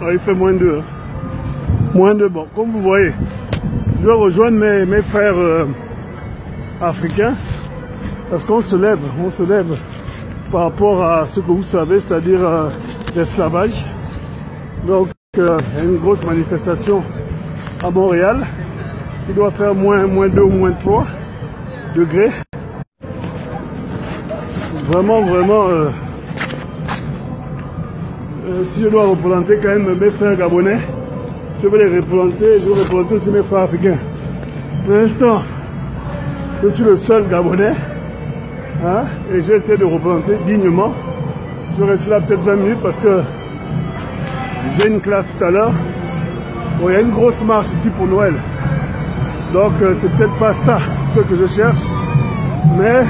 Ah, il fait moins 2. Moins 2, bon, comme vous voyez, je vais rejoindre mes frères africains parce qu'on se lève par rapport à ce que vous savez, c'est-à-dire l'esclavage. Donc, il y a une grosse manifestation à Montréal qui doit faire moins 2 ou moins 3 degrés. Vraiment, si je dois représenter quand même mes frères gabonais, je vais les représenter, je vais représenter aussi mes frères africains. Pour l'instant, je suis le seul gabonais, hein, et je vais essayer de représenter dignement. Je vais rester là peut-être 20 minutes parce que j'ai une classe tout à l'heure. Bon, il y a une grosse marche ici pour Noël. Donc c'est peut-être pas ça ce que je cherche, mais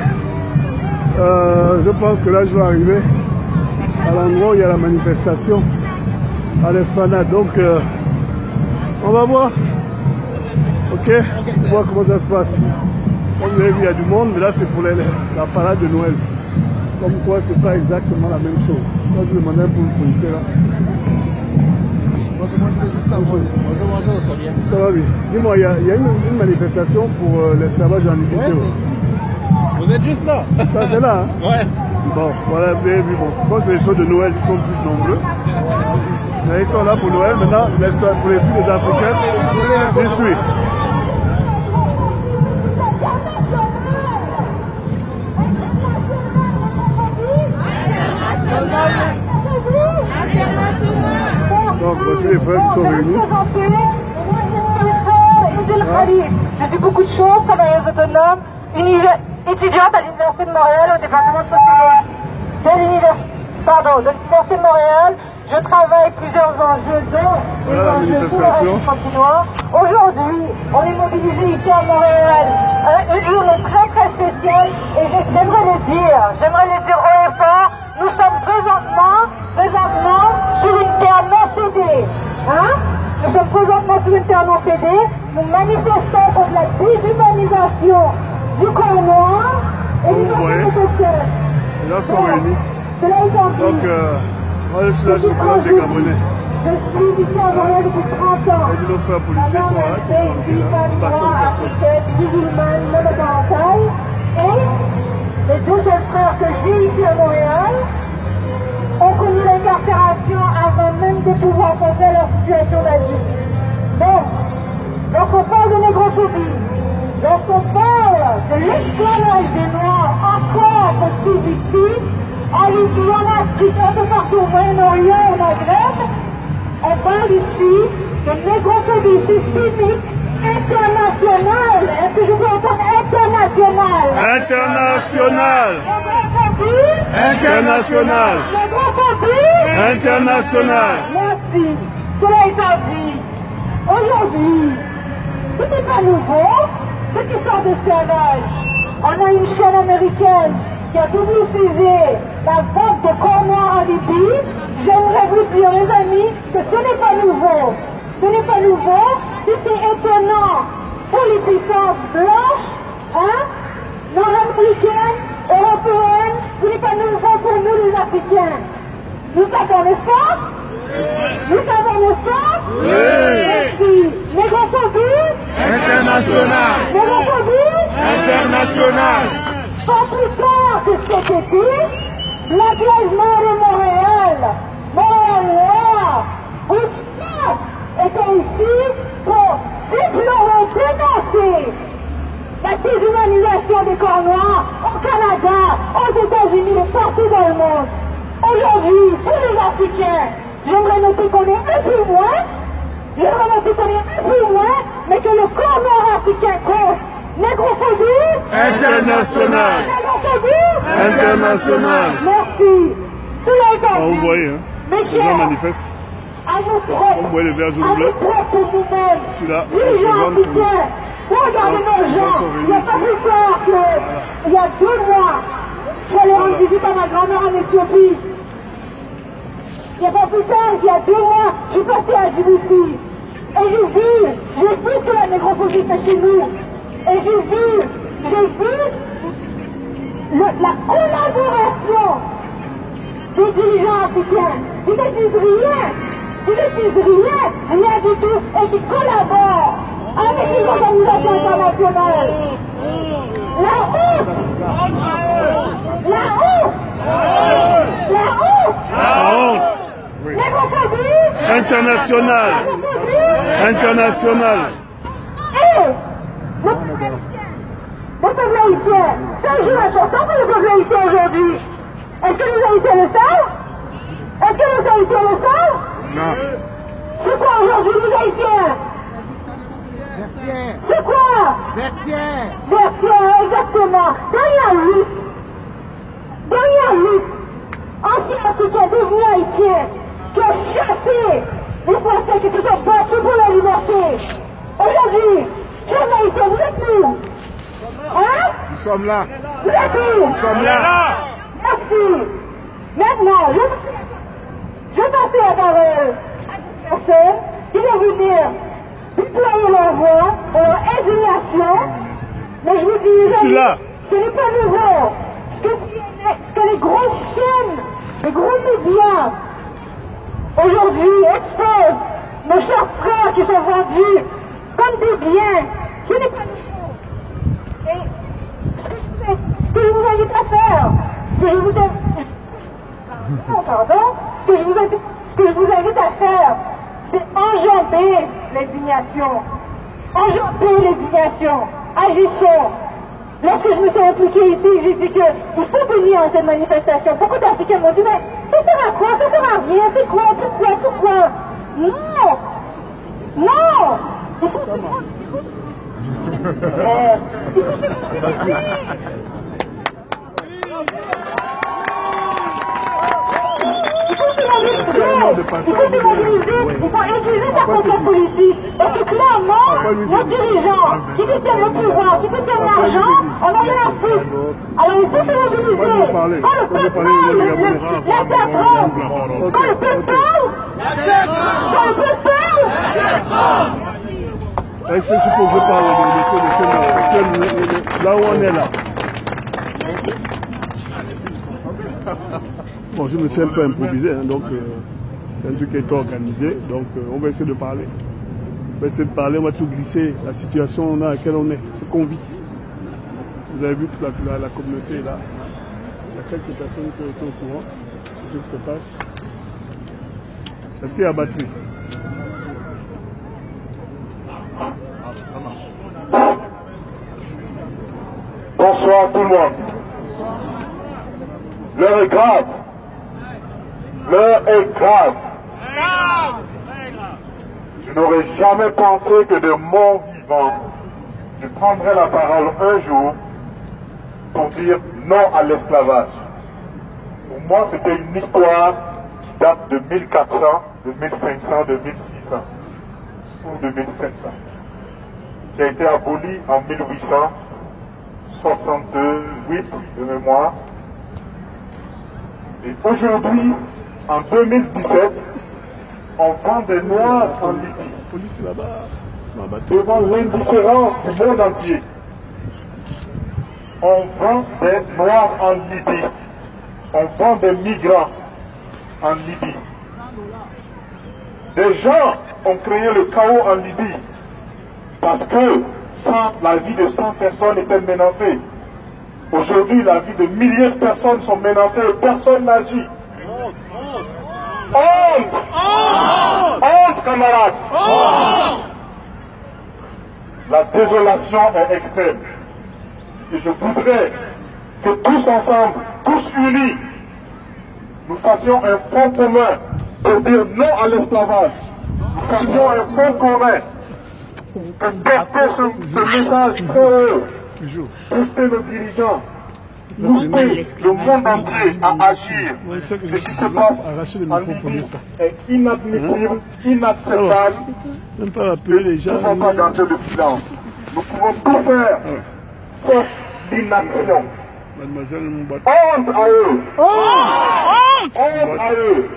je pense que là je vais arriver à l'endroit où il y a la manifestation à l'esplanade. Donc on va voir. Ok, on va voir comment ça se passe. Comme vous avez vu, il y a du monde, mais là c'est pour la parade de Noël. Comme quoi c'est pas exactement la même chose. Moi je demandais pour le policier là. Moi je vais juste savoir. Bonjour, ça va bien. Ça va bien. Dis-moi, il y a une manifestation pour l'esclavage en Libye. Ouais, vous êtes juste là. Ça c'est là, hein? Ouais. Bon, voilà, vous avez vu, bon. Moi c'est les choses de Noël, ils sont plus nombreux. Mais ils sont là pour Noël, maintenant, pour les trucs des Africains, j'y suis. Donc voici les frères qui sont réunis. Je suis beaucoup de choses, travailleuse autonome, étudiante à l'Université de Montréal au département de sociologie. De l'Université de Montréal, je travaille plusieurs enjeux dont les enjeux sur le régime continuant. Aujourd'hui, on est mobilisé ici à Montréal. Une journée très spéciale et j'aimerais le dire haut et fort. Nous sommes présentement sur une terre non cédée. Hein? Nous sommes présentement sur une terre non cédée. Nous manifestons contre la déshumanisation du corps noir et du corps social. Là sont réunis. Donc, moi je suis là, je représente des Gabonais. Je suis ici à Montréal depuis 30 ans. Et nos frères policiers sont là, ils sont là. Africaine, musulmane, monoparentale. Et les deux jeunes frères que j'ai ici à Montréal ont connu l'incarcération avant même de pouvoir contrer leur situation d'asile. Donc, lorsqu'on parle de négrophobie, lorsqu'on parle de l'esclavage des Noirs encore possible ici, en Libye, en Afrique, un peu partout au Moyen-Orient, au Maghreb, on parle ici de négrophobie systémique internationale. Est-ce que je peux entendre internationale? International. International. International. Merci. Cela étant dit, aujourd'hui, ce n'est pas nouveau, cette histoire d'esclavage. On a une chaîne américaine qui a publicisé la vente de corps noirs en Libye. J'aimerais vous dire, mes amis, que ce n'est pas nouveau. Ce n'est pas nouveau. Si c'est étonnant pour les puissances blanches, hein, nord-américaines, européennes, ce n'est pas nouveau pour nous les Africains. Nous savons, n'est-ce pas? Nous savons, n'est-ce pas? Merci. Négrophobie International. Négrophobie International. Pas plus tard que cet été, l'engagement de Montréal, Montréal, Woodstock, était ici pour déplorer, dénoncer la déshumanisation des corps noirs au Canada, aux États-Unis et partout dans le monde. Aujourd'hui, pour les Africains, j'aimerais noter qu'on est un peu moins, mais que le corps noir africain compte. Négrophobie internationale. Négrophobie internationale. Merci. Cela étant dit, vous voyez, hein, mes les gens chers, manifestent. à nous propres, Vous voyez les verts à nous propres nous-mêmes, Celui-là, dirigeants africains, regardez nos gens. Il n'y a pas plus tard qu'il y a 2 mois, je suis allé rendre visite à ma grand-mère en Éthiopie. Il n'y a pas plus tard qu'il y a 2 mois, je suis passé à Djibouti. Et j'ai vu ce que la négrophobie fait chez nous. Et j'ai vu la collaboration des dirigeants africains. Ils ne disent rien. qui ne disent rien du tout, et qui collaborent avec les organisations internationales. La honte! La honte! La honte! La honte! Oui. Internationale! Internationale! Et le peuple haïtien, c'est un jour important pour le peuple haïtien aujourd'hui. Est-ce que les Haïtiens le savent? Est-ce que les Haïtiens le savent? Non. C'est quoi aujourd'hui les Haïtiens? C'est quoi? Vertière, exactement. Derrière lui, ancien africain devenu haïtien, qui a chassé les Français qui se sont battus pour la liberté. Aujourd'hui, chers Haïtiens, vous êtes où? Hein? Nous sommes là. Vous êtes où? Nous sommes là. Merci. Maintenant, je passe la parole à des personnes qui vont venir déployer leur voix, leur indignation. Mais je vous dis, ce n'est pas nouveau. Ce que les grosses chaînes, les gros médias, aujourd'hui exposent nos chers frères qui sont vendus comme des biens, ce n'est pas nouveau. Et ce que je vous invite à faire, ce que je vous invite à faire, c'est enjamber l'indignation. Enjamber l'indignation. Agissons. Lorsque je me suis impliquée ici, j'ai dit qu'il faut venir à cette manifestation. Beaucoup d'Africains m'ont dit, mais ça sert à quoi? Ça sert à rien. C'est quoi? Pourquoi? Non! Non! Il faut se il faut utiliser sa propre politique. Parce que clairement, nos dirigeants qui détiennent le pouvoir, qui détiennent l'argent, on en a la foutre. Alors il faut se mobiliser. Quand le peuple parle, quand le peuple parle, c'est ce que je parle de là où on est là. Bon, je me suis un peu improvisé, hein, donc c'est un truc qui a été organisé, donc on va essayer de parler. On va essayer de parler, on va tout glisser la situation dans laquelle on est, ce qu'on vit. Vous avez vu toute la communauté est là. Il y a quelques personnes qui sont au courant de ce qui se passe. Est-ce qu'il y a batterie? Bonsoir tout le monde. L'heure est grave. L'heure est grave. Je n'aurais jamais pensé que de mon vivant, je prendrais la parole un jour pour dire non à l'esclavage. Pour moi, c'était une histoire qui date de 1400, de 1500, de 1600 ou de 1700, qui a été abolie en 1868 de mémoire. Et aujourd'hui, en 2017, on vend des Noirs en Libye. Police là-bas. Devant l'indifférence du monde entier. On vend des Noirs en Libye. On vend des migrants en Libye. Des gens ont créé le chaos en Libye parce que la vie de 100 personnes était menacée. Aujourd'hui, la vie de milliers de personnes sont menacées et personne n'agit. Honte! Honte, camarades! La désolation est extrême. Et je voudrais que tous ensemble, tous unis, nous fassions un front commun pour dire non à l'esclavage. Nous fassions un front commun pour porter ce message pour eux. Pousser nos dirigeants, pousser le monde entier à agir. Ce qui se passe en Libye est inadmissible, inacceptable. Même pas appeler les gens. Nous ne pouvons pas garder le silence. Nous pouvons tout faire sauf l'inaction. Mademoiselle honte à eux. Honte à eux.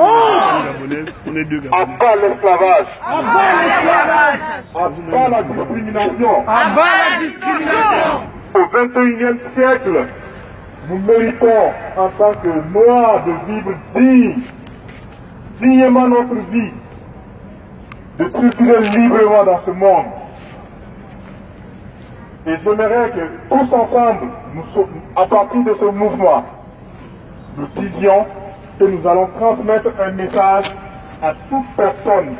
On est deux à bas l'esclavage. À bas la discrimination. Au 21e siècle, nous méritons en tant que Noirs de vivre dignement notre vie. de circuler librement dans ce monde. Et j'aimerais que tous ensemble, à partir de ce mouvement, nous disions que nous allons transmettre un message à toute personne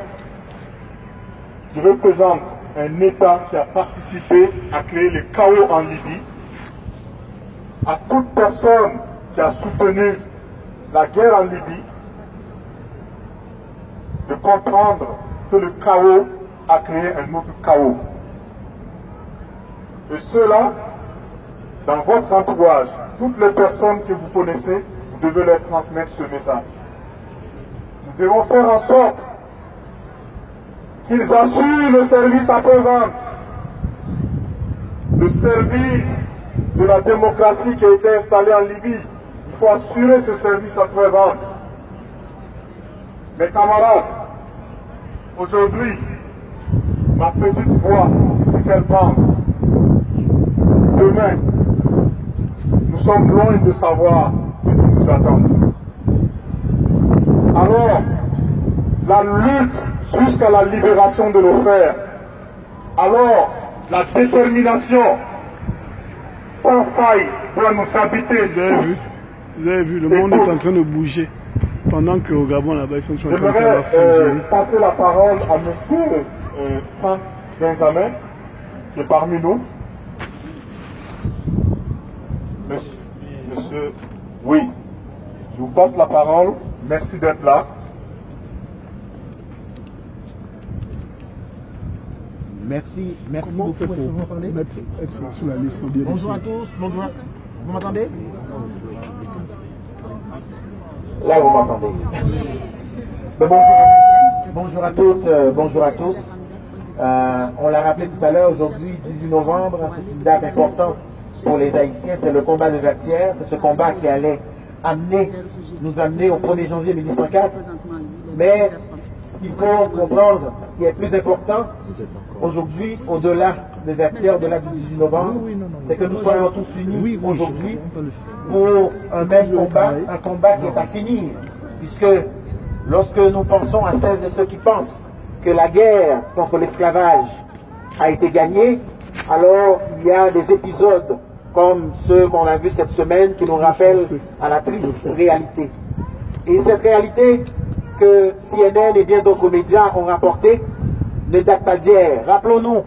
qui représente un État qui a participé à créer le chaos en Libye, à toute personne qui a soutenu la guerre en Libye, de comprendre que le chaos a créé un autre chaos. Et cela, dans votre entourage, toutes les personnes que vous connaissez, vous devez leur transmettre ce message. Nous devons faire en sorte qu'ils assurent le service après-vente, le service de la démocratie qui a été installé en Libye. Il faut assurer ce service après-vente. Mes camarades, aujourd'hui, ma petite voix, ce qu'elle pense. Demain, nous sommes loin de savoir ce qui nous attend. Alors, la lutte jusqu'à la libération de nos frères, alors la détermination sans faille doit nous habiter. Vous avez vu, le monde est en train de bouger. Pendant qu'au Gabon, là-bas, ils sont en train de faire la J'aimerais passer la parole à M. Franck Benjamin, qui est parmi nous. Monsieur, oui, je vous passe la parole. Merci d'être là. Merci Comment beaucoup pour vous parler. être sur la liste. Bonjour à tous, bonjour. Vous m'entendez? Là, vous m'entendez. Bonjour à toutes, bonjour à tous. On l'a rappelé tout à l'heure, aujourd'hui, 18 novembre, c'est une date importante pour les Haïtiens. C'est le combat de Vertières. C'est ce combat qui allait nous amener au 1er janvier 1804. Mais ce qu'il faut comprendre, ce qui est plus important aujourd'hui, au-delà de Vertières, au-delà du 18 novembre, c'est que nous soyons tous unis aujourd'hui pour un même combat, un combat qui est à finir. Puisque lorsque nous pensons à celles et ceux qui pensent que la guerre contre l'esclavage a été gagnée, alors il y a des épisodes comme ceux qu'on a vus cette semaine qui nous rappellent à la triste réalité. Et cette réalité que CNN et bien d'autres médias ont rapportée ne date pas d'hier. Rappelons-nous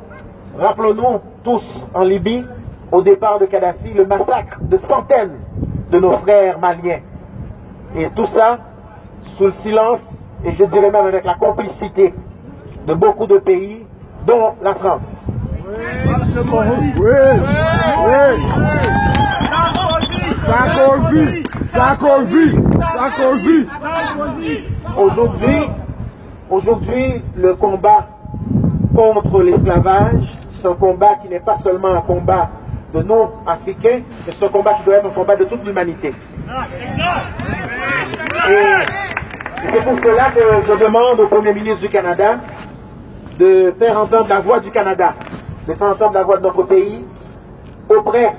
tous en Libye, au départ de Kadhafi, le massacre de centaines de nos frères maliens. Et tout ça sous le silence, et je dirais même avec la complicité de beaucoup de pays, dont la France. Sarkozy. Aujourd'hui, le combat contre l'esclavage, c'est un combat qui n'est pas seulement un combat de non-africains, mais c'est un combat qui doit être un combat de toute l'humanité. Et c'est pour cela que je demande au Premier ministre du Canada de faire entendre la voix du Canada, de faire entendre la voix de notre pays auprès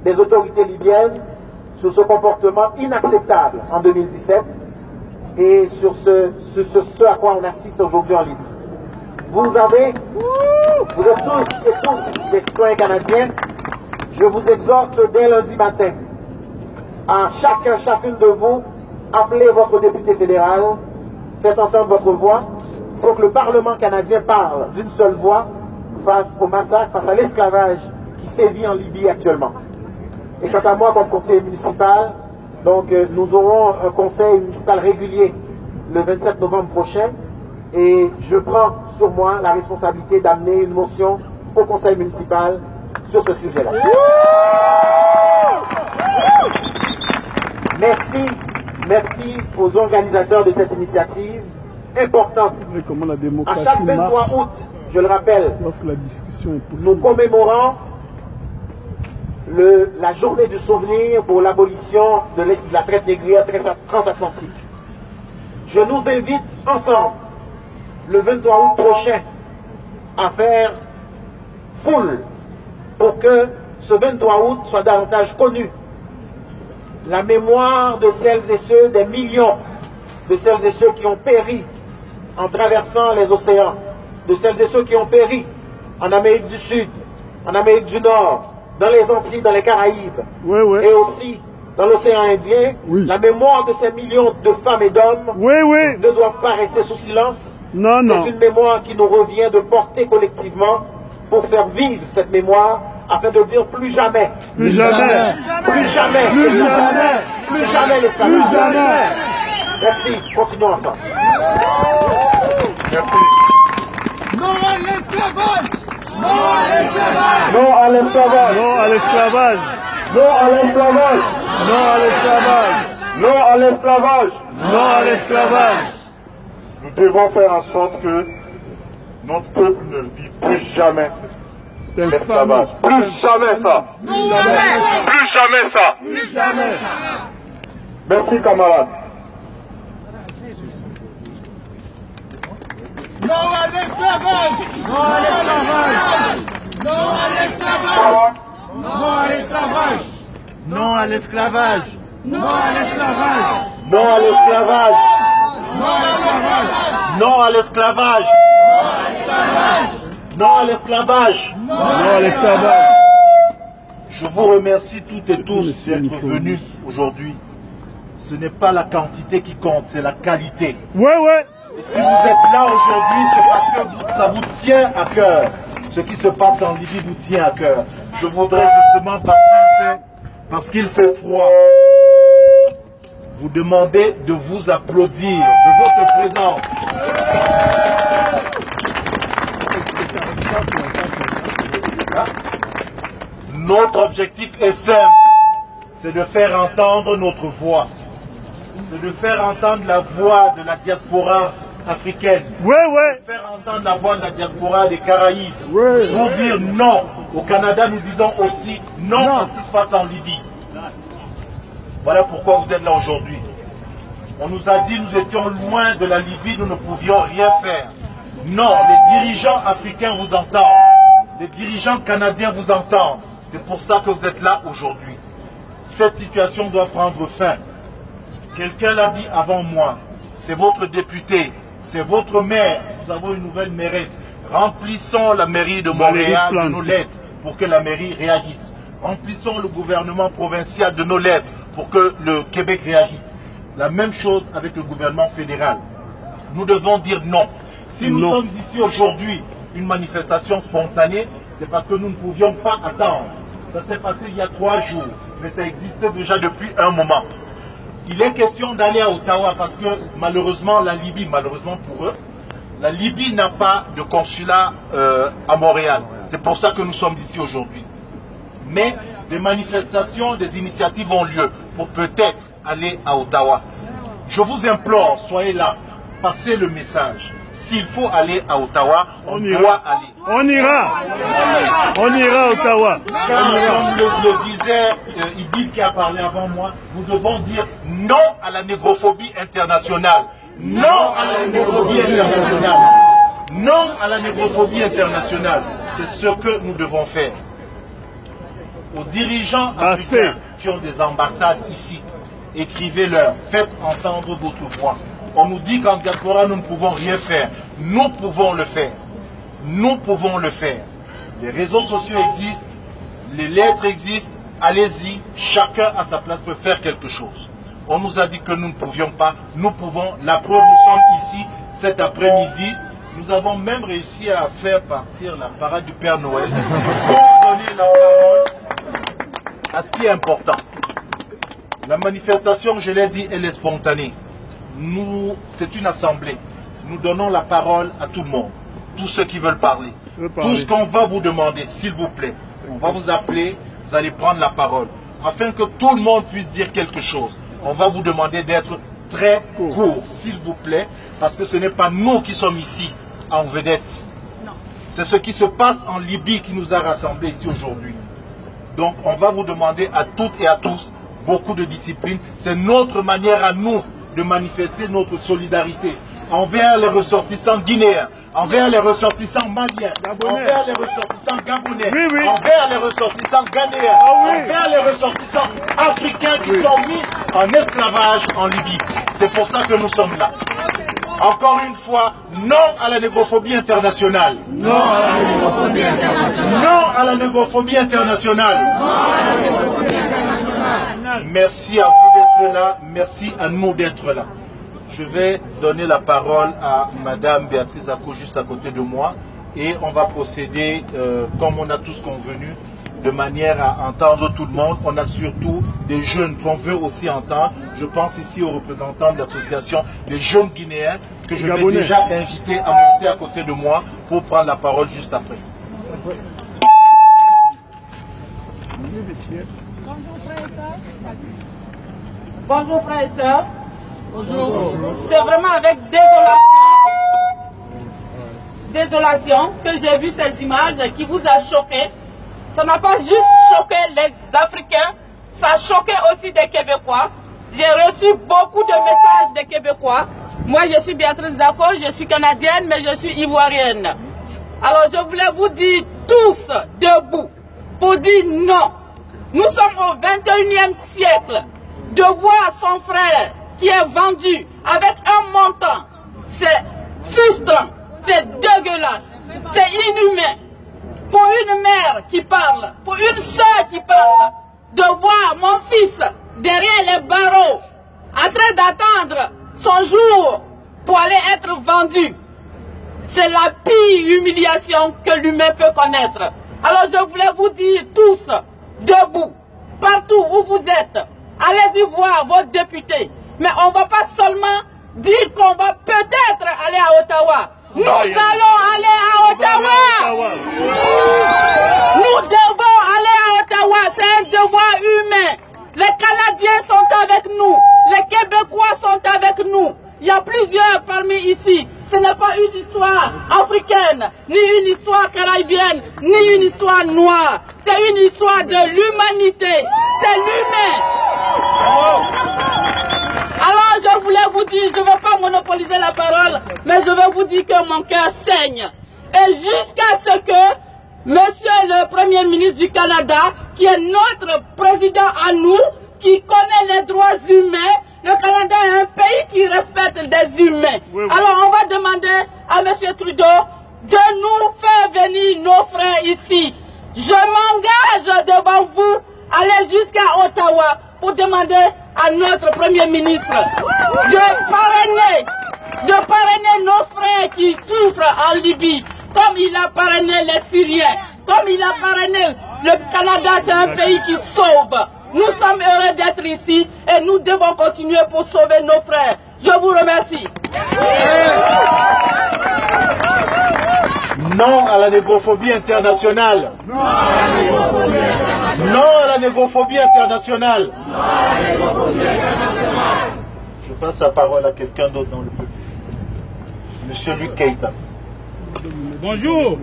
des autorités libyennes sur ce comportement inacceptable en 2017 et sur ce à quoi on assiste aujourd'hui en Libye. Vous êtes tous et tous des citoyens canadiens. Je vous exhorte dès lundi matin à chacune de vous, appelez votre député fédéral, faites entendre votre voix. Il faut que le Parlement canadien parle d'une seule voix face au massacre, face à l'esclavage qui sévit en Libye actuellement. Et quant à moi, comme conseiller municipal, donc nous aurons un conseil municipal régulier le 27 novembre prochain et je prends sur moi la responsabilité d'amener une motion au conseil municipal sur ce sujet-là. Merci aux organisateurs de cette initiative importante. Comment la À démocratie chaque 23 marche août, je le rappelle, lorsque la discussion est nous possible. commémorons la journée du souvenir pour l'abolition de la traite négrière transatlantique. Je nous invite ensemble, le 23 août prochain, à faire foule pour que ce 23 août soit davantage connu. La mémoire de celles et ceux, des millions de celles et ceux qui ont péri en traversant les océans, de celles et ceux qui ont péri en Amérique du Sud, en Amérique du Nord, dans les Antilles, dans les Caraïbes, et aussi dans l'océan Indien. La mémoire de ces millions de femmes et d'hommes ne doit pas rester sous silence. C'est une mémoire qui nous revient de porter collectivement pour faire vivre cette mémoire afin de dire plus jamais, plus jamais, plus jamais, plus jamais, plus jamais l'esclavage. Plus jamais. Merci, continuons ensemble. Merci. Non à l'esclavage! Non à l'esclavage! Non à l'esclavage! Non à l'esclavage! Non à l'esclavage! Non à l'esclavage! Non à l'esclavage! Nous devons faire en sorte que notre peuple ne vit plus jamais l'esclavage. Plus jamais ça! Plus jamais ça! Plus jamais! Merci camarades. Non à l'esclavage! Non à l'esclavage! Non à l'esclavage! Non à l'esclavage! Non à l'esclavage! Non à l'esclavage! Non à l'esclavage! Non à l'esclavage! Non à l'esclavage! Non à l'esclavage! Non à l'esclavage! Je vous remercie toutes et tous d'être venus aujourd'hui. Ce n'est pas la quantité qui compte, c'est la qualité. Ouais. Et si vous êtes là aujourd'hui, c'est parce que ça vous tient à cœur. Ce qui se passe en Libye vous tient à cœur. Je voudrais justement, parce qu'il fait froid, vous demander de vous applaudir de votre présence. Notre objectif est simple, c'est de faire entendre notre voix. C'est de faire entendre la voix de la diaspora africaine. Ouais. De faire entendre la voix de la diaspora des Caraïbes. Ouais. Pour dire non. Au Canada, nous disons aussi non à ce qui se passe en Libye. Voilà pourquoi vous êtes là aujourd'hui. On nous a dit nous étions loin de la Libye, nous ne pouvions rien faire. Non, les dirigeants africains vous entendent. Les dirigeants canadiens vous entendent. C'est pour ça que vous êtes là aujourd'hui. Cette situation doit prendre fin. Quelqu'un l'a dit avant moi. C'est votre député, c'est votre maire. Nous avons une nouvelle mairesse. Remplissons la mairie de Montréal de nos lettres pour que la mairie réagisse. Remplissons le gouvernement provincial de nos lettres pour que le Québec réagisse. La même chose avec le gouvernement fédéral. Nous devons dire non. Si nous sommes ici aujourd'hui, une manifestation spontanée, c'est parce que nous ne pouvions pas attendre. Ça s'est passé il y a 3 jours, mais ça existait déjà depuis un moment. Il est question d'aller à Ottawa parce que malheureusement, la Libye, malheureusement pour eux, la Libye n'a pas de consulat à Montréal. C'est pour ça que nous sommes ici aujourd'hui. Mais des manifestations, des initiatives ont lieu pour peut-être aller à Ottawa. Je vous implore, soyez là, passez le message. S'il faut aller à Ottawa, on doit aller. On ira. On ira à Ottawa. Comme le disait Idil qui a parlé avant moi, nous devons dire non à la négrophobie internationale. Non à la négrophobie internationale. Non à la négrophobie internationale. C'est ce que nous devons faire. Aux dirigeants africains qui ont des ambassades ici, écrivez-leur, faites entendre votre voix. On nous dit qu'en diaspora, nous ne pouvons rien faire. Nous pouvons le faire. Nous pouvons le faire. Les réseaux sociaux existent, les lettres existent. Allez-y, chacun à sa place peut faire quelque chose. On nous a dit que nous ne pouvions pas. Nous pouvons. La preuve, nous sommes ici cet après-midi. Nous avons même réussi à faire partir la parade du Père Noël pour donner la parole à ce qui est important. La manifestation, je l'ai dit, elle est spontanée. C'est une assemblée. Nous donnons la parole à tout le monde, tous ceux qui veulent parler. Tout ce qu'on va vous demander, s'il vous plaît, on va vous appeler, vous allez prendre la parole, afin que tout le monde puisse dire quelque chose. On va vous demander d'être très court, s'il vous plaît, parce que ce n'est pas nous qui sommes ici en vedette. C'est ce qui se passe en Libye qui nous a rassemblés ici aujourd'hui. Donc on va vous demander à toutes et à tous beaucoup de discipline. C'est notre manière à nous de manifester notre solidarité envers les ressortissants guinéens, envers les ressortissants maliens, envers les ressortissants gabonais, envers les ressortissants ghanéens, envers les ressortissants africains qui sont mis en esclavage en Libye. C'est pour ça que nous sommes là. Encore une fois, non à la négrophobie internationale. Non à la négrophobie internationale. Non à la négrophobie internationale. Non à la négrophobie internationale. Merci à vous d'être là. Merci à nous d'être là. Je vais donner la parole à Madame Béatrice Ako juste à côté de moi et on va procéder comme on a tous convenu, de manière à entendre tout le monde. On a surtout des jeunes qu'on veut aussi entendre. Je pense ici aux représentants de l'association des jeunes Guinéens que je vais déjà inviter à monter à côté de moi pour prendre la parole juste après. Bonjour frères et sœurs. Bonjour. C'est vraiment avec désolation que j'ai vu ces images qui vous a choqué. Ça n'a pas juste choqué les Africains, ça a choqué aussi des Québécois. J'ai reçu beaucoup de messages des Québécois. Moi, je suis Béatrice Ako, je suis canadienne, mais je suis ivoirienne. Alors, je voulais vous dire tous debout pour dire non. Nous sommes au 21e siècle. De voir son frère qui est vendu avec un montant, c'est frustrant, c'est dégueulasse, c'est inhumain. Pour une mère qui parle, pour une soeur qui parle, de voir mon fils derrière les barreaux, en train d'attendre son jour pour aller être vendu, c'est la pire humiliation que l'humain peut connaître. Alors je voulais vous dire tous, debout, partout où vous êtes, allez-y voir vos députés. Mais on ne va pas seulement dire qu'on va peut-être aller à Ottawa. Nous allons aller à Ottawa. Nous devons aller à Ottawa. C'est un devoir humain. Les Canadiens sont avec nous. Les Québécois sont avec nous. Il y a plusieurs parmi ici. Ce n'est pas une histoire africaine, ni une histoire caraïbienne, ni une histoire noire. C'est une histoire de l'humanité. C'est l'humain. Alors je voulais vous dire, je ne vais pas monopoliser la parole, mais je vais vous dire que mon cœur saigne. Et jusqu'à ce que Monsieur le Premier ministre du Canada, qui est notre président à nous, qui connaît les droits humains, le Canada est un pays qui respecte les humains. Alors on va demander à Monsieur Trudeau de nous faire venir nos frères ici. Je m'engage devant vous, aller jusqu'à Ottawa pour demander à notre Premier ministre de parrainer nos frères qui souffrent en Libye, comme il a parrainé les Syriens, comme il a parrainé le Canada. C'est un pays qui sauve. Nous sommes heureux d'être ici et nous devons continuer pour sauver nos frères. Je vous remercie. Non à la négrophobie internationale. Non à la négrophobie internationale. Non à la négrophobie internationale. Non à la négrophobie internationale. Je passe la parole à quelqu'un d'autre dans le public. Monsieur Luc Keïta. Bonjour.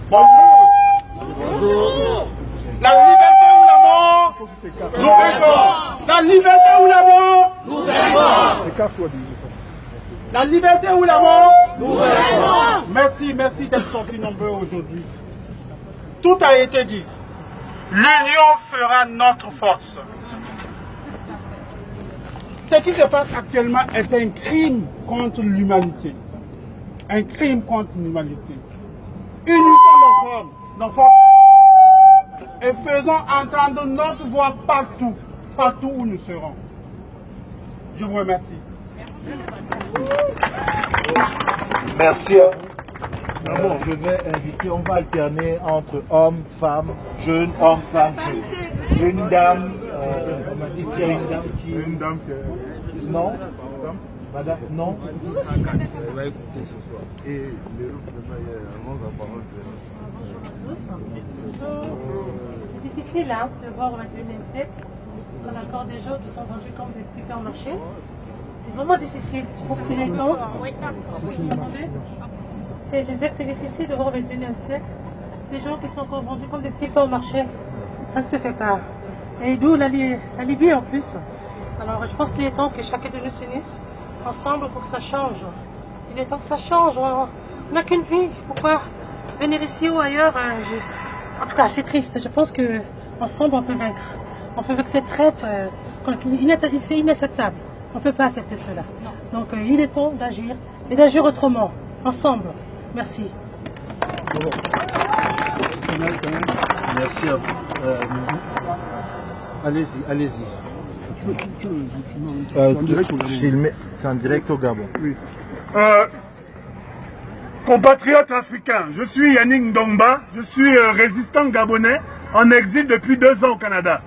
Bonjour. La liberté ou la mort, nous répondons. La liberté ou la mort, nous répondons. La liberté ou la mort, nous répondons. Merci, merci d'être sortis nombreux aujourd'hui. Tout a été dit. L'union fera notre force. Ce qui se passe actuellement est un crime contre l'humanité. Un crime contre l'humanité. Unissons nos forces, et faisons entendre notre voix partout, partout où nous serons. Je vous remercie. Merci. Alors, je vais inviter, on va alterner entre hommes, femmes, jeunes, hommes, femmes, jeunes. Une dame, on m'a dit qu'il y a une dame qui... Une dame qui... Non. Madame, non. On va écouter ce soir. Et les avant la parole, C'est difficile de voir au XXIe siècle qu'on a encore des gens qui sont vendus comme des petits pains au marché. C'est vraiment difficile. Je pense qu'il est temps. Je disais que c'est difficile de voir au XXIe siècle des gens qui sont encore vendus comme des petits pains au marché. Ça ne se fait pas. Et d'où la Libye en plus. Alors je pense qu'il est temps que chacun de nous s'unisse ensemble pour que ça change. Il est temps que ça change. On n'a qu'une vie. Pourquoi venir ici ou ailleurs? En tout cas, c'est triste. Je pense qu'ensemble, on peut vaincre. On peut vaincre cette traite. C'est inacceptable. On ne peut pas accepter cela. Non. Donc il est temps d'agir et d'agir autrement, ensemble. Merci. Merci à vous. Allez-y, allez-y. C'est en direct au Gabon. Oui. Compatriotes africains, je suis Yannick Ndomba, je suis résistant gabonais en exil depuis 2 ans au Canada.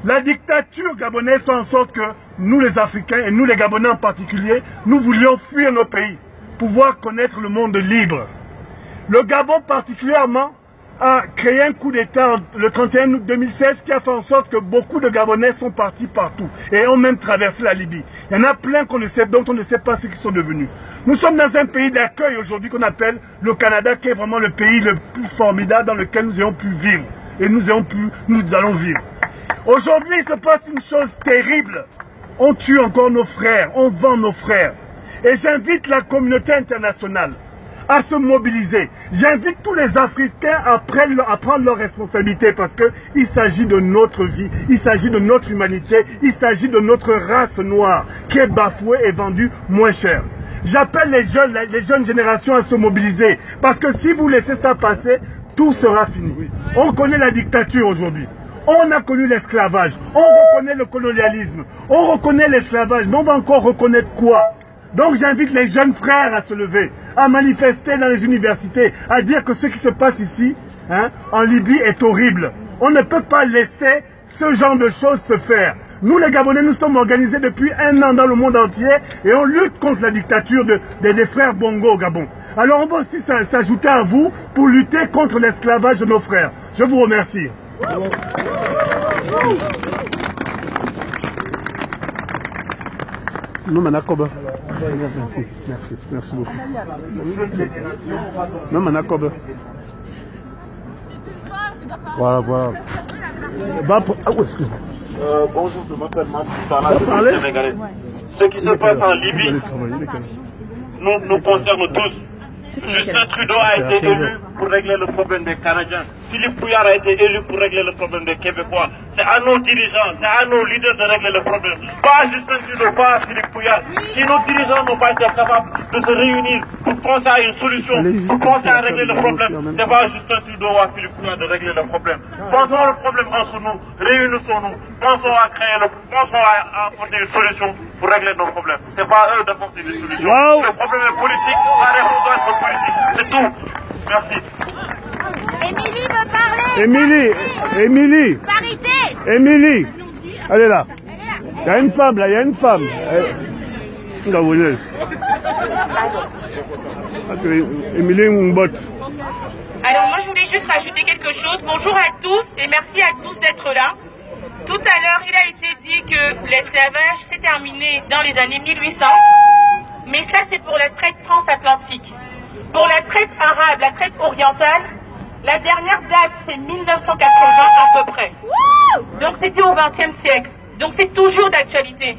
La dictature gabonaise fait en sorte que nous les Africains, et nous les Gabonais en particulier, nous voulions fuir nos pays, pouvoir connaître le monde libre. Le Gabon particulièrement a créé un coup d'État le 31 août 2016 qui a fait en sorte que beaucoup de Gabonais sont partis partout et ont même traversé la Libye. Il y en a plein dont on ne sait pas ce qu'ils sont devenus. Nous sommes dans un pays d'accueil aujourd'hui qu'on appelle le Canada, qui est vraiment le pays le plus formidable dans lequel nous ayons pu vivre et nous allons vivre. Aujourd'hui, il se passe une chose terrible. On tue encore nos frères, on vend nos frères. Et j'invite la communauté internationale à se mobiliser. J'invite tous les Africains à prendre leurs responsabilités parce qu'il s'agit de notre vie, il s'agit de notre humanité, il s'agit de notre race noire qui est bafouée et vendue moins cher. J'appelle les jeunes générations à se mobiliser parce que si vous laissez ça passer, tout sera fini. On connaît la dictature aujourd'hui. On a connu l'esclavage, on reconnaît le colonialisme, on reconnaît l'esclavage, mais on va encore reconnaître quoi? Donc j'invite les jeunes frères à se lever, à manifester dans les universités, à dire que ce qui se passe ici, en Libye, est horrible. On ne peut pas laisser ce genre de choses se faire. Nous les Gabonais, nous sommes organisés depuis 1 an dans le monde entier et on lutte contre la dictature des frères Bongo au Gabon. Alors on va aussi s'ajouter à vous pour lutter contre l'esclavage de nos frères. Je vous remercie. Non, Manakoba. Merci beaucoup. Non, Manakoba. Voilà. Bonjour, je m'appelle Mathieu Sénégalais. Ce qui se passe en Libye nous concerne tous. Justin Trudeau a été élu pour régler le problème des Canadiens. Philippe Pouillard a été élu pour régler le problème des Québécois. C'est à nos dirigeants, c'est à nos leaders de régler le problème. Pas Justin Trudeau, pas Philippe Pouillard. Si nos dirigeants n'ont pas été capables de se réunir pour penser à une solution, pour penser à régler le problème, c'est pas Justin Trudeau ou à Philippe Pouillard de régler le problème. Pensons le problème entre nous, réunissons-nous, pensons à apporter une solution pour régler nos problèmes. C'est pas eux d'apporter des solutions. Le problème est politique, la réponse doit être politique. C'est tout. Merci. Émilie veut parler. Émilie. Parité. Émilie. Elle est là. Il y a une femme là, il y a une femme. Une gabonaise. Émilie Mbot. Alors moi je voulais juste rajouter quelque chose. Bonjour à tous et merci à tous d'être là. Tout à l'heure il a été dit que l'esclavage s'est terminé dans les années 1800. Mais ça c'est pour la traite transatlantique. Pour la traite arabe, la traite orientale, la dernière date c'est 1980 à peu près. Donc c'était au XXe siècle. Donc c'est toujours d'actualité.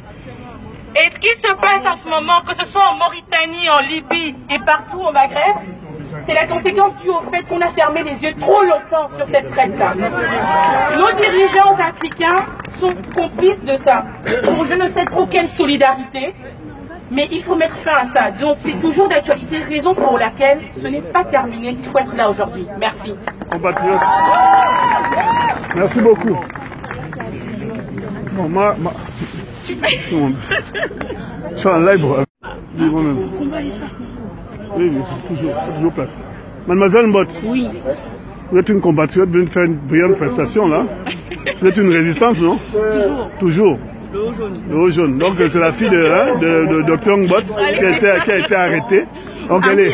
Et ce qui se passe en ce moment, que ce soit en Mauritanie, en Libye et partout au Maghreb, c'est la conséquence due au fait qu'on a fermé les yeux trop longtemps sur cette traite-là. Nos dirigeants africains sont complices de ça. Pour je ne sais trop quelle solidarité, mais il faut mettre fin à ça. Donc c'est toujours d'actualité, raison pour laquelle ce n'est pas terminé. Il faut être là aujourd'hui. Merci. Compatriotes. Merci beaucoup. Bon, tu es en live. Oui, moi-même. Oui, toujours place. Mademoiselle Mbot. Oui. Vous êtes une compatriote, vous venez de faire une brillante prestation là. Vous êtes une résistante, non? Toujours. Le haut jaune. Le haut jaune. Donc c'est la fille de Dr Mbot qui a été arrêtée. Donc elle est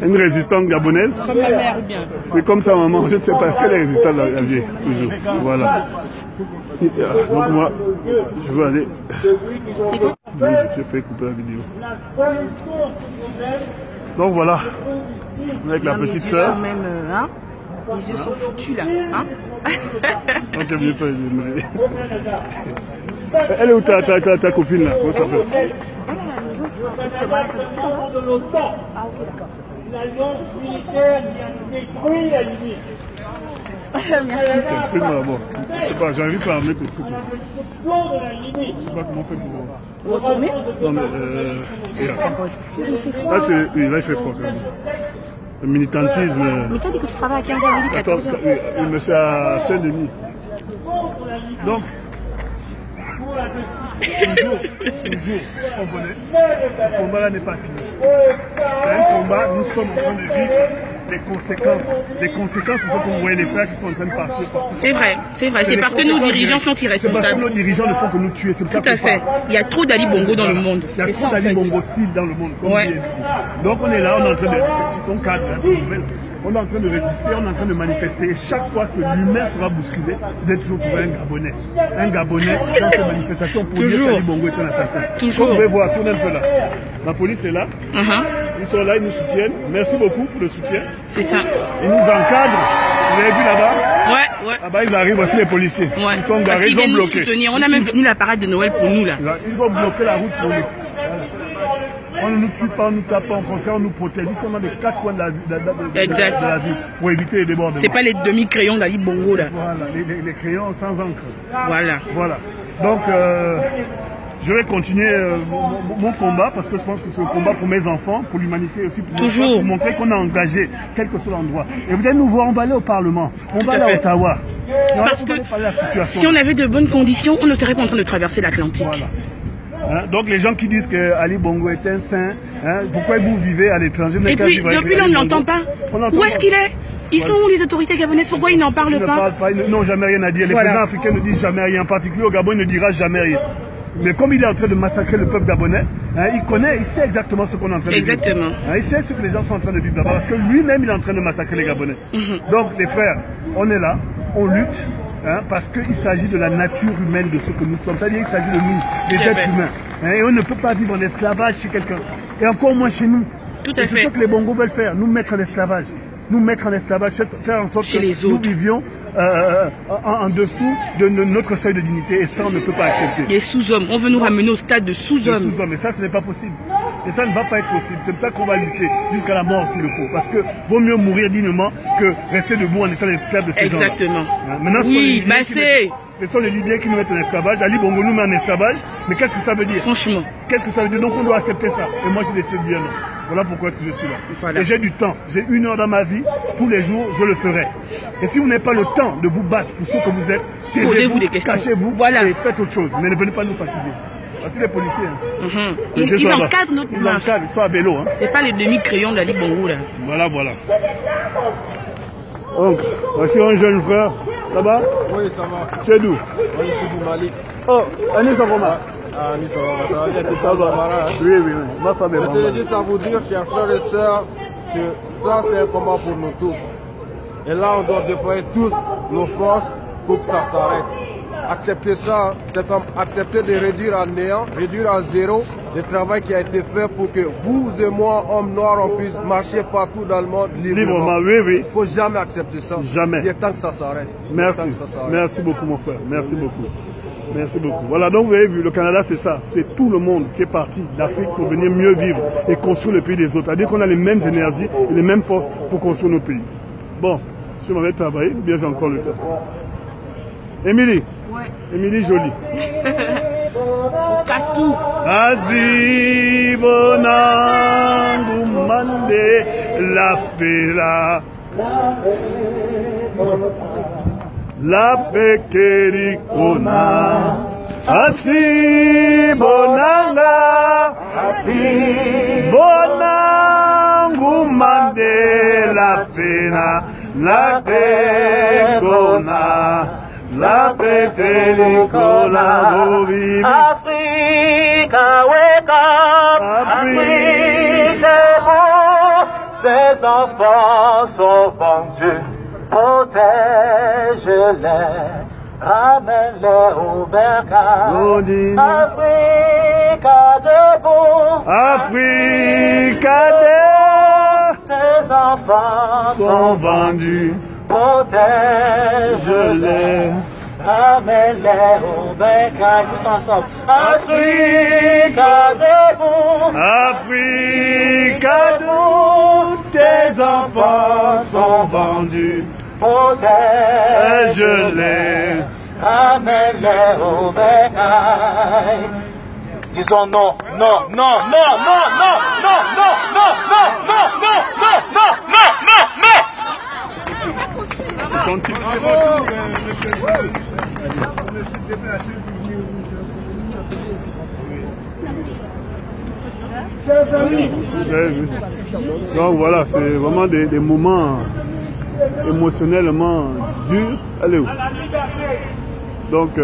une résistante gabonaise. Comme ma mère, bien. Oui, comme sa maman, je ne sais pas, est-ce qu'elle est résistante à la vie? Toujours. Voilà. Donc moi, je veux aller. Je fais couper la vidéo. Donc voilà, avec la petite sœur. Les yeux sont foutus là. Donc j'ai mieux fait. Elle est où ta copine là? Comment ça s'appelle? une alliance militaire qui a détruit la Libye. C'est un peu bon. Je sais pas, j'arrive pas à amener pour tout. Le plan de la Libye. Je sais pas comment on fait pour retourner. Non, mais là, oui, là, il fait froid quand même. Le militantisme. Mais tu as dit que tu travailles à 15h, 14h. Oui, mais c'est à Saint-Denis. Donc, toujours, on connaît. Le combat là n'est pas fini. C'est un combat, nous sommes en train de vivre les conséquences. Les conséquences, c'est ce que vous voyez les frères qui sont en train de partir. C'est vrai, c'est vrai. C'est parce que nos dirigeants sont irresponsables. C'est parce que nos dirigeants ne font que nous tuer. Tout à fait. Il y a trop d'Ali Bongo dans le monde. Il y a trop d'Ali Bongo style dans le monde. Ouais. Donc on est là, on est en train de... Ton cadre, on est en train de résister, on est en train de manifester. Et chaque fois que l'humain sera bousculé, vous allez toujours trouver un Gabonais. Un Gabonais dans ces manifestations pour dire qu'Ali Bongo est un assassin. Toujours. Vous pouvez voir, tournez un peu là. La police est là. Ils sont là, ils nous soutiennent. Merci beaucoup pour le soutien. C'est ça. Ils nous encadrent. Vous avez vu là-bas? Ouais, ouais. Là-bas, ils arrivent aussi, les policiers. Ouais. Ils sont garés, ils ont bloqué. On a même fini la parade de Noël pour nous là. Ils ont bloqué la route pour nous. On ne nous tue pas, on ne nous tape pas, au contraire, on nous protège. Ils sont dans les quatre coins de la ville pour éviter les débordements. C'est pas les demi-crayons d'Ali Bongo là. Voilà, les crayons sans encre. Voilà. Voilà. Donc, je vais continuer mon combat parce que je pense que c'est un combat pour mes enfants, pour l'humanité aussi, pour montrer qu'on est engagé, quel que soit l'endroit. Et vous allez nous voir, on va aller au Parlement, on va aller à Ottawa. Parce que si on avait de bonnes conditions, on ne serait pas en train de traverser l'Atlantique. Voilà. Hein? Donc les gens qui disent que Ali Bongo est un saint, hein? Pourquoi vous vivez à l'étranger? Et puis depuis là on ne l'entend pas. Où est-ce qu'il est? Ils sont où les autorités gabonaises? Pourquoi ils n'en parlent pas? Ils n'ont jamais rien à dire. Les présidents africains ne disent jamais rien. En particulier au Gabon, il ne dira jamais rien. Mais comme il est en train de massacrer le peuple gabonais, hein, il sait exactement ce qu'on est en train de vivre. Exactement. Hein, il sait ce que les gens sont en train de vivre là-bas. Parce que lui-même, il est en train de massacrer les Gabonais. Donc les frères, on est là, on lutte. Hein, parce qu'il s'agit de la nature humaine de ce que nous sommes. C'est-à-dire qu'il s'agit de nous, des êtres humains. Hein, et on ne peut pas vivre en esclavage chez quelqu'un. Et encore moins chez nous. Tout à fait. C'est ce que les Bongos veulent faire, nous mettre en esclavage. Nous mettre en esclavage, faire en sorte que nous vivions en dessous de notre seuil de dignité. Et ça, on ne peut pas accepter. Les sous-hommes, on veut nous ramener au stade de sous-hommes. Et ça, ce n'est pas possible. Et ça ne va pas être possible. C'est pour ça qu'on va lutter jusqu'à la mort s'il le faut. Parce que vaut mieux mourir dignement que rester debout en étant esclave de ces gens. Exactement. Maintenant, oui, ce sont les Libyens qui nous mettent en esclavage. Ali Bongo nous met en esclavage. Mais qu'est-ce que ça veut dire? Franchement. Qu'est-ce que ça veut dire? Donc on doit accepter ça. Et moi, j'ai décidé de dire non. Voilà pourquoi est-ce que je suis là. Voilà. Et j'ai du temps. J'ai 1 heure dans ma vie. Tous les jours, je le ferai. Et si vous n'avez pas le temps de vous battre pour ce que vous êtes, posez-vous des questions. Cachez-vous et faites autre chose. Mais ne venez pas nous fatiguer. Voici les policiers. Hein. Ils encadrent notre marche. Ils sont à vélo. Hein. C'est pas les demi-crayons d'Ali Bongo là. Voilà, voilà. Donc, voici un jeune frère. Ça va? Oui, ça va. Tu es d'où? Oui, je suis du Mali. Oh, Anis Akoma. Ah, Anis Akoma, ça va bien, tu parles camarade. Oui, oui, oui. Ma femme est je tenais juste à vous dire, chers frères et sœurs, que ça, c'est un combat pour nous tous. Et là, on doit déployer tous nos forces pour que ça s'arrête. Accepter ça, c'est comme accepter de réduire à néant, réduire à zéro le travail qui a été fait pour que vous et moi, hommes noirs, on puisse marcher partout dans le monde librement. Oui, oui. Il ne faut jamais accepter ça. Jamais. Il est temps que ça s'arrête. Merci. Merci beaucoup, mon frère. Merci beaucoup. Merci beaucoup. Voilà, donc vous avez vu, le Canada, c'est ça. C'est tout le monde qui est parti d'Afrique pour venir mieux vivre et construire le pays des autres. C'est-à-dire qu'on a les mêmes énergies et les mêmes forces pour construire nos pays. Bon, je m'en vais travailler, bien j'ai encore le temps. Émilie. Ouais. Émilie Jolie. On casse tout. Azi bonangu mande la fera. La pekerikona. Asi bonanga. Asi bonangu mande la fera. La pekona. La pekerikona. Africa, wake up. Afrique, c'est beau. Ces enfants sont vendus. Protège-les, ramène-les au bercail. Africa debout, Africa debout. Ces enfants sont vendus. Protège-les, ramène-les au bercail. Tous ensemble. Africa debout, Africa debout. tes enfants sont vendus. Et je les amène-les au bétail. Disons non, non, non, non, non, non, non, non, non, non, non, non, non, non, non, non, non. C'est ton type. Donc voilà, c'est vraiment des moments émotionnellement durs. Allez où? Donc,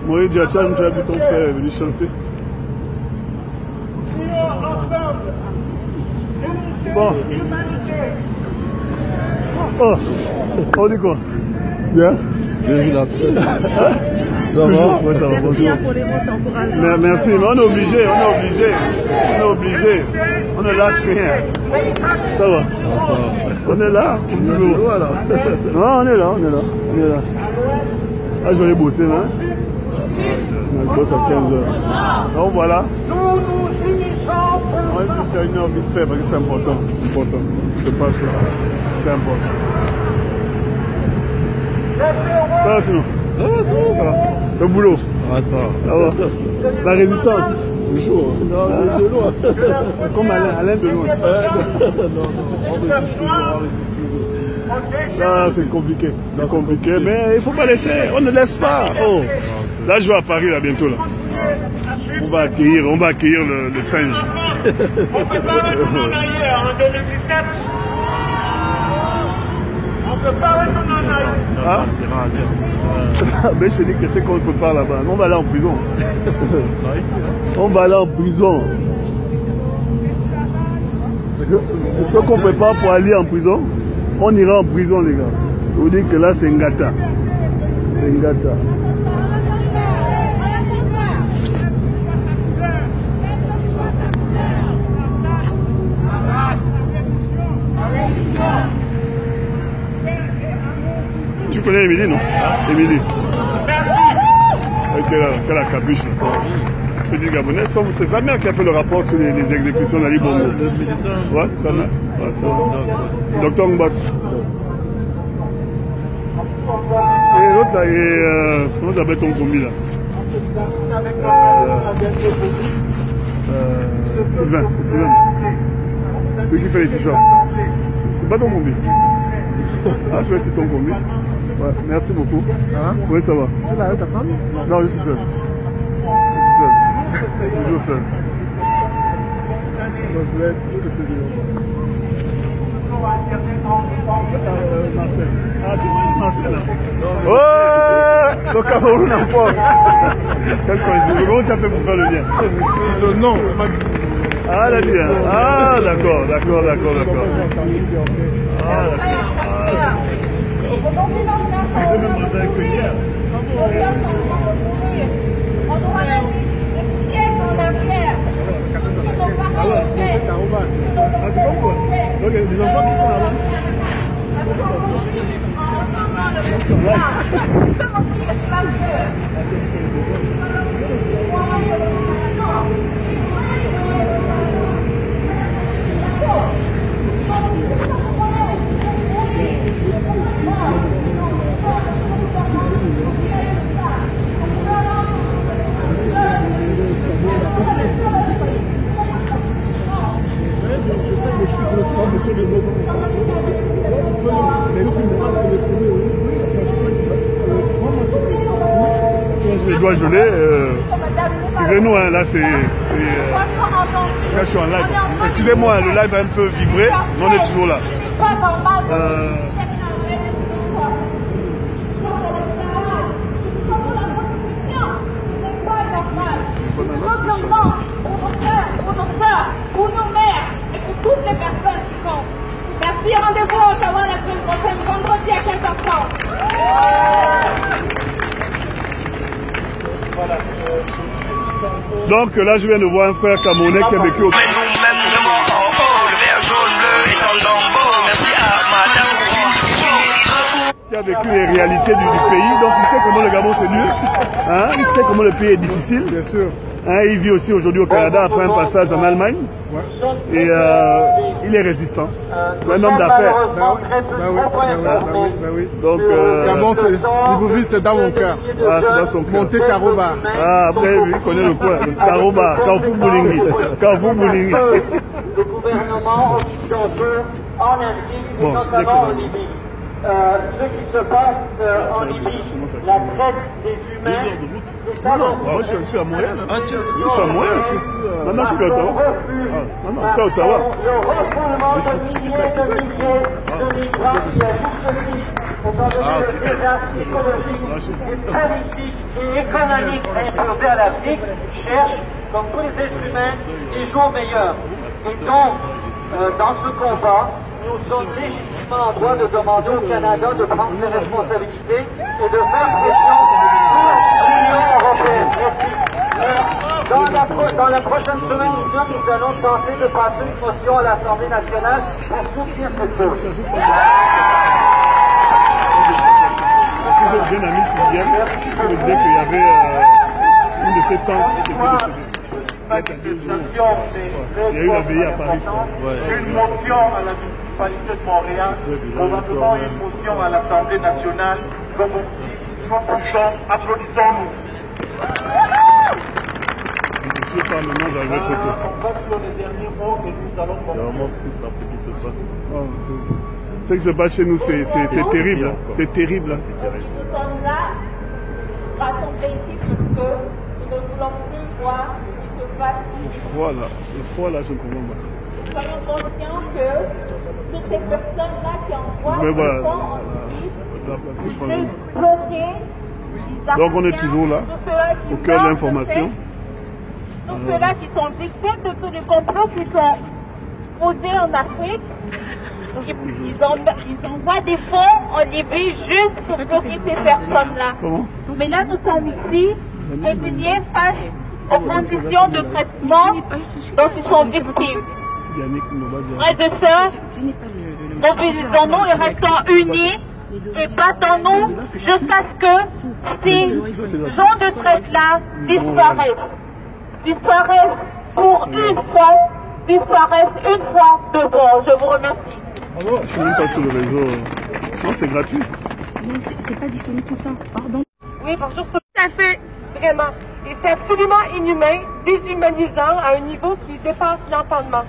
Moïse Diachan, tu as vu ton frère venir chanter. Bon. Oh, on dit quoi? Bien? J'ai vu la tête. Ça va? Oui, ça va, bonjour. Merci, mais on est obligé, on ne lâche rien. Ça va? On est là, non, on est là. Ah, j'aurais bossé, hein? On bosse à 15h. Donc voilà. On va faire une heure vite fait parce que c'est important. Se passe là. C'est important. Ça va sinon? Ça va. Le boulot? Ah, ça va. La résistance? Toujours. Non, de loin. Comme Alain de loin. Non, on résiste toujours. Là, c'est compliqué. Mais il ne faut pas laisser. On ne laisse pas. Oh. Là, je vais à Paris là, bientôt. Là. On va accueillir le singe. On peut pas retourner en arrière en 2017. On peut pas retourner en arrière. Ah? Mais je te dis que c'est qu'on ne peut pas là-bas. On va aller en prison. On va aller en prison. Ce qu'on prépare pour aller en prison, on ira en prison, les gars. Je vous dis que là, c'est Ngata. C'est Ngata. Tu connais Émilie, non? Émilie. Avec la capuche. Petit Gabonais. C'est sa mère qui a fait le rapport sur les exécutions d'Ali Bongo. Ouais, c'est sa mère. Ouais, Docteur Mbak. Et l'autre là, comment ça s'appelle ton combi là? Sylvain. Celui qui fait les t-shirts. C'est pas ton combi. Ah, tu veux être ton combi? Ouais, merci beaucoup. Oui, ça va. Tu es là avec ta femme? Non, je suis seul. Toujours seul. Ouais, le Cameroun en force. Quelle coïncidence. Comment tu as fait pour faire le lien? Le nom. Ah, la lien. Ah, d'accord. Ah, d'accord. C'est comme quoi? Donc, les enfants qui sont là-bas. Je dois geler. Excusez-nous, hein, là c'est. Je suis en live. Excusez-moi, le live a un peu vibré, mais on est toujours là. Pour nos mères et pour toutes les personnes qui comptent. Merci, rendez-vous à Ottawa la semaine prochaine, vendredi à 15h30. Donc là, je viens de voir un frère camerounais qui a vécu au... Qui a vécu les réalités du pays, donc il sait comment le Gabon c'est dur, hein? Il sait comment le pays est difficile. Bien sûr. Hein, il vit aussi aujourd'hui au Canada après un passage en Allemagne. Ouais. Et il est résistant. Un homme d'affaires. Oui. Donc, Gabon, Libreville, c'est dans mon cœur. Ah, c'est dans son cœur. Monter Karoba. Ah, après, il connaît le coin. Karoba, Carrefour Boulingi. Carrefour Boulingi. Le gouvernement occidentaux en Afrique, et notamment en Libye. Ce qui se passe en Libye, la traite des humains. Moi je suis à Montréal. Je suis à Montréal. Maintenant je suis à Ottawa. Non, je suis à Ottawa. Le refoulement de milliers de migrants qui ajoutent ceci au parvenir de désastre écologique et politique et économique imposé à l'Afrique cherche, comme tous les êtres humains, des jours meilleurs. Et donc, dans ce combat, nous sommes légitimement en droit de demander au Canada de prendre ses responsabilités et de faire pression sur l'Union européenne. Dans la prochaine semaine, nous allons tenter de passer une motion à l'Assemblée nationale pour soutenir cette cause. J'ai un ami qui vient, qui me disait qu'il y avait une de ces tantes qui était décédée. Il y a eu la veillée à Paris. Une motion à la municipalité de Montréal, probablement une motion à l'Assemblée nationale. Comme nous bougeons, applaudissons-nous. Je suis pas maintenant, j'arrive trop tôt. C'est vraiment plus dans ce qui se passe. Ce qui se passe chez nous, c'est terrible. C'est terrible. Nous sommes là, rassemblés ici parce que nous ne voulons plus voir ce qui se passe. Le froid là, je ne comprends pas. Soyons conscients que toutes ces personnes-là qui envoient des fonds en Libye, ils veulent bloquer les Africains. Donc on est toujours là, au cœur de l'information. Tous ceux-là qui sont victimes de tous les complots qui sont posés en Afrique, ils envoient des fonds en Libye juste pour bloquer ces personnes-là. Mais là, nous sommes ici, résignés face aux conditions de traitement dont ils sont victimes. Frères et sœurs, mobilisons-nous et restons unis et battons-nous jusqu'à ce que ces gens de traite-là disparaissent pour une fois, disparaissent une fois de bon. Je vous remercie. Je ne suis même pas sur le réseau. Non, c'est gratuit. Non, c'est pas disponible tout le temps. Pardon. Oui, bonjour. Tout à fait. Vraiment. Et c'est absolument inhumain, déshumanisant à un niveau qui dépasse l'entendement.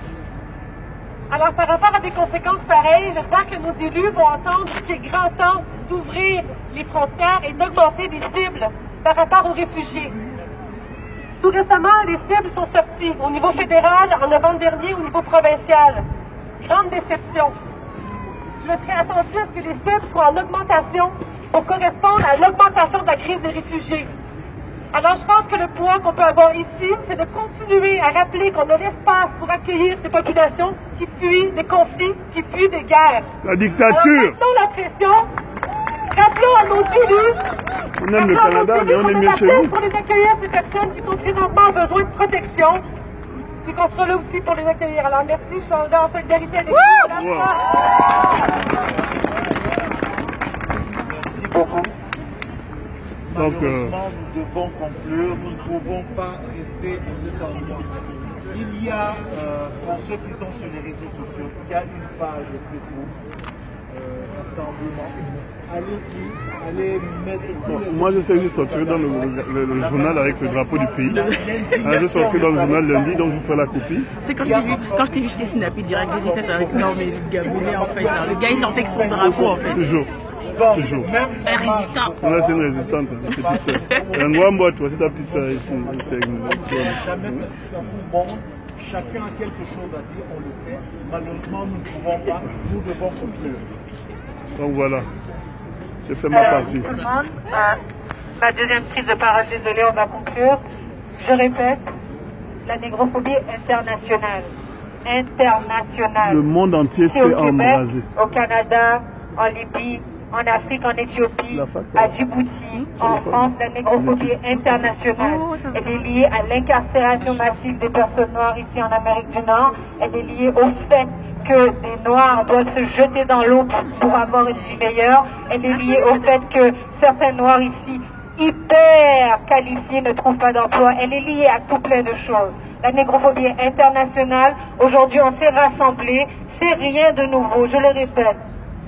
Alors, par rapport à des conséquences pareilles, j'espère que nos élus vont entendre qu'il est grand temps d'ouvrir les frontières et d'augmenter les cibles par rapport aux réfugiés. Tout récemment, les cibles sont sorties au niveau fédéral, en novembre dernier, au niveau provincial. Grande déception. Je serais attendu à ce que les cibles soient en augmentation pour correspondre à l'augmentation de la crise des réfugiés. Alors, je pense que le point qu'on peut avoir ici, c'est de continuer à rappeler qu'on a l'espace pour accueillir ces populations qui fuient des conflits, qui fuient des guerres. La dictature! Alors, mettons la pression. Rappelons à nos élus. On aime le Canada, mais on est mieux chez nous. Pour les accueillir, ces personnes qui sont présentement en besoin de protection. Puis qu'on sera là aussi pour les accueillir. Alors, merci. Je suis en solidarité avec vous. Merci beaucoup. Malheureusement, nous devons conclure, nous ne pouvons pas rester indépendants. Il y a, pour ceux qui sont sur les réseaux sociaux, il y a une page Facebook, rassemblement. Allez-y, allez mettre... Moi, je sais que je sortirai dans le journal avec le drapeau du pays. Je sortirai dans le journal lundi, donc je vous ferai la copie. Tu sais, quand je t'ai vu, je t'ai snappé direct, j'ai dit ça, c'est avec non, mais le Gabonais, en fait, là, le gars, il sortait avec son drapeau, en fait. Toujours. Toujours. Un résistant. Là, c'est une résistante, une petite soeur. Un grand mot, toi, c'est ta petite soeur ici. Jamais cette histoire monde. Chacun a quelque chose à dire, on le sait. Malheureusement, nous ne pouvons pas. Nous devons conclure. Donc voilà. J'ai fait ma partie. Tout le monde, ma deuxième prise de parole, désolé, on va conclure. Je répète, la négrophobie internationale. Internationale. Le monde entier s'est embrasé. Au Canada, en Libye, en Afrique, en Éthiopie, à Djibouti, en France, la négrophobie internationale. Elle est liée à l'incarcération massive des personnes noires ici en Amérique du Nord. Elle est liée au fait que des Noirs doivent se jeter dans l'eau pour avoir une vie meilleure. Elle est liée au fait que certains Noirs ici hyper qualifiée ne trouve pas d'emploi. Elle est liée à tout plein de choses. La négrophobie est internationale. Aujourd'hui, on s'est rassemblés. C'est rien de nouveau, je le répète.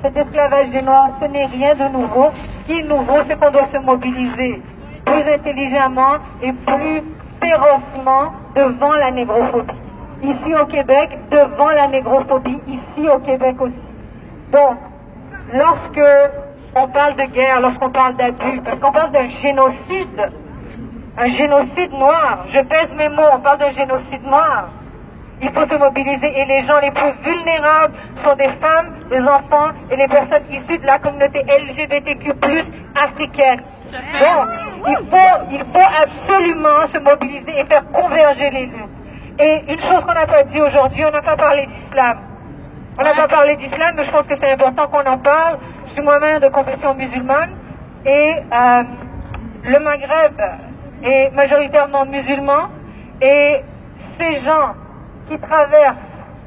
Cet esclavage des Noirs, ce n'est rien de nouveau. Ce qui est nouveau, c'est qu'on doit se mobiliser plus intelligemment et plus férocement devant la négrophobie. Ici au Québec, devant la négrophobie, ici au Québec aussi. Donc, lorsque on parle de guerre, lorsqu'on parle d'abus, parce qu'on parle d'un génocide noir, je pèse mes mots, on parle d'un génocide noir. Il faut se mobiliser et les gens les plus vulnérables sont des femmes, des enfants et les personnes issues de la communauté LGBTQ+ africaine. Donc, il faut absolument se mobiliser et faire converger les luttes. Et une chose qu'on n'a pas dit aujourd'hui, on n'a pas parlé d'islam. On n'a pas parlé d'islam, mais je pense que c'est important qu'on en parle. Je suis moi-même de confession musulmane et le Maghreb est majoritairement musulman et ces gens qui traversent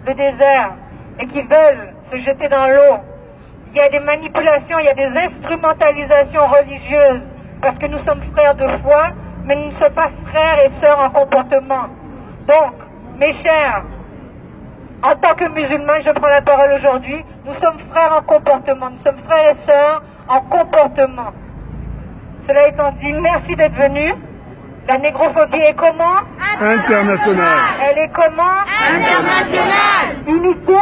le désert et qui veulent se jeter dans l'eau, il y a des manipulations, il y a des instrumentalisations religieuses parce que nous sommes frères de foi, mais nous ne sommes pas frères et sœurs en comportement. Donc, mes chers, en tant que musulmans, je prends la parole aujourd'hui, nous sommes frères en comportement, nous sommes frères et sœurs en comportement. Cela étant dit, merci d'être venus. La négrophobie est comment? Internationale. Elle est comment? Internationale. Unité.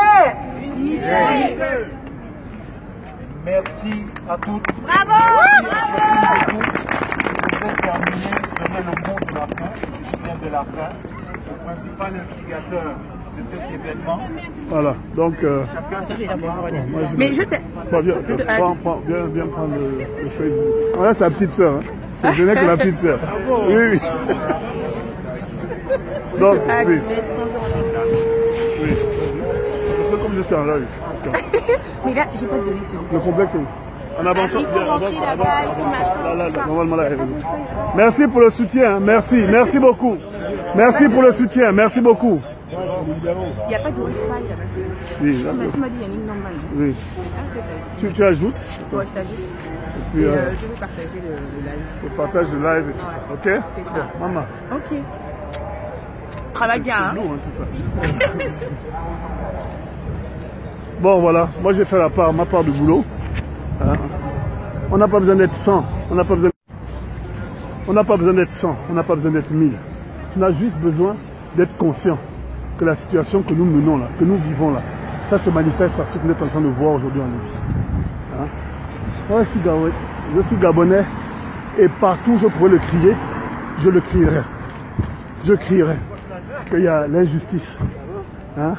Unité. Merci à toutes. Bravo. Bravo. Je vais terminer, donner le mot de la fin, qui vient de la fin, le principal instigateur de cet événement. Voilà, donc... Mais je t'ai... Viens prendre le Facebook. Voilà, c'est la petite sœur. Hein. C'est je n'ai que la petite sœur. Oui, oui. Donc, oui. Oui. Parce que comme je suis en live. Mais là, j'ai pas de lecture. Le complexe, en avançant. Normalement, là, merci pour le soutien. Merci. Merci beaucoup. Merci pour le soutien. Merci beaucoup. Il n'y a pas de Wi-Fi là-bas. Si, là. Tu m'as dit il y a une ligne normale. Oui. Tu ajoutes? Ouais, je t'ajoute. Et puis, je vais partager le live. Tu partages le live et tout ça, ok? C'est ça. Maman. Ok. Travaille bien. C'est lourd, hein, tout ça. Bon, voilà. Moi, j'ai fait ma part du boulot. Hein? On n'a pas besoin d'être 100. On n'a pas besoin d'être 100. On n'a pas besoin d'être 1000. On a juste besoin d'être conscient que la situation que nous menons là, que nous vivons là, ça se manifeste par ce que vous êtes en train de voir aujourd'hui en Libye. Hein? Moi, je suis Gabonais et partout où je pourrais le crier, je le crierai. Je crierai qu'il y a l'injustice, hein?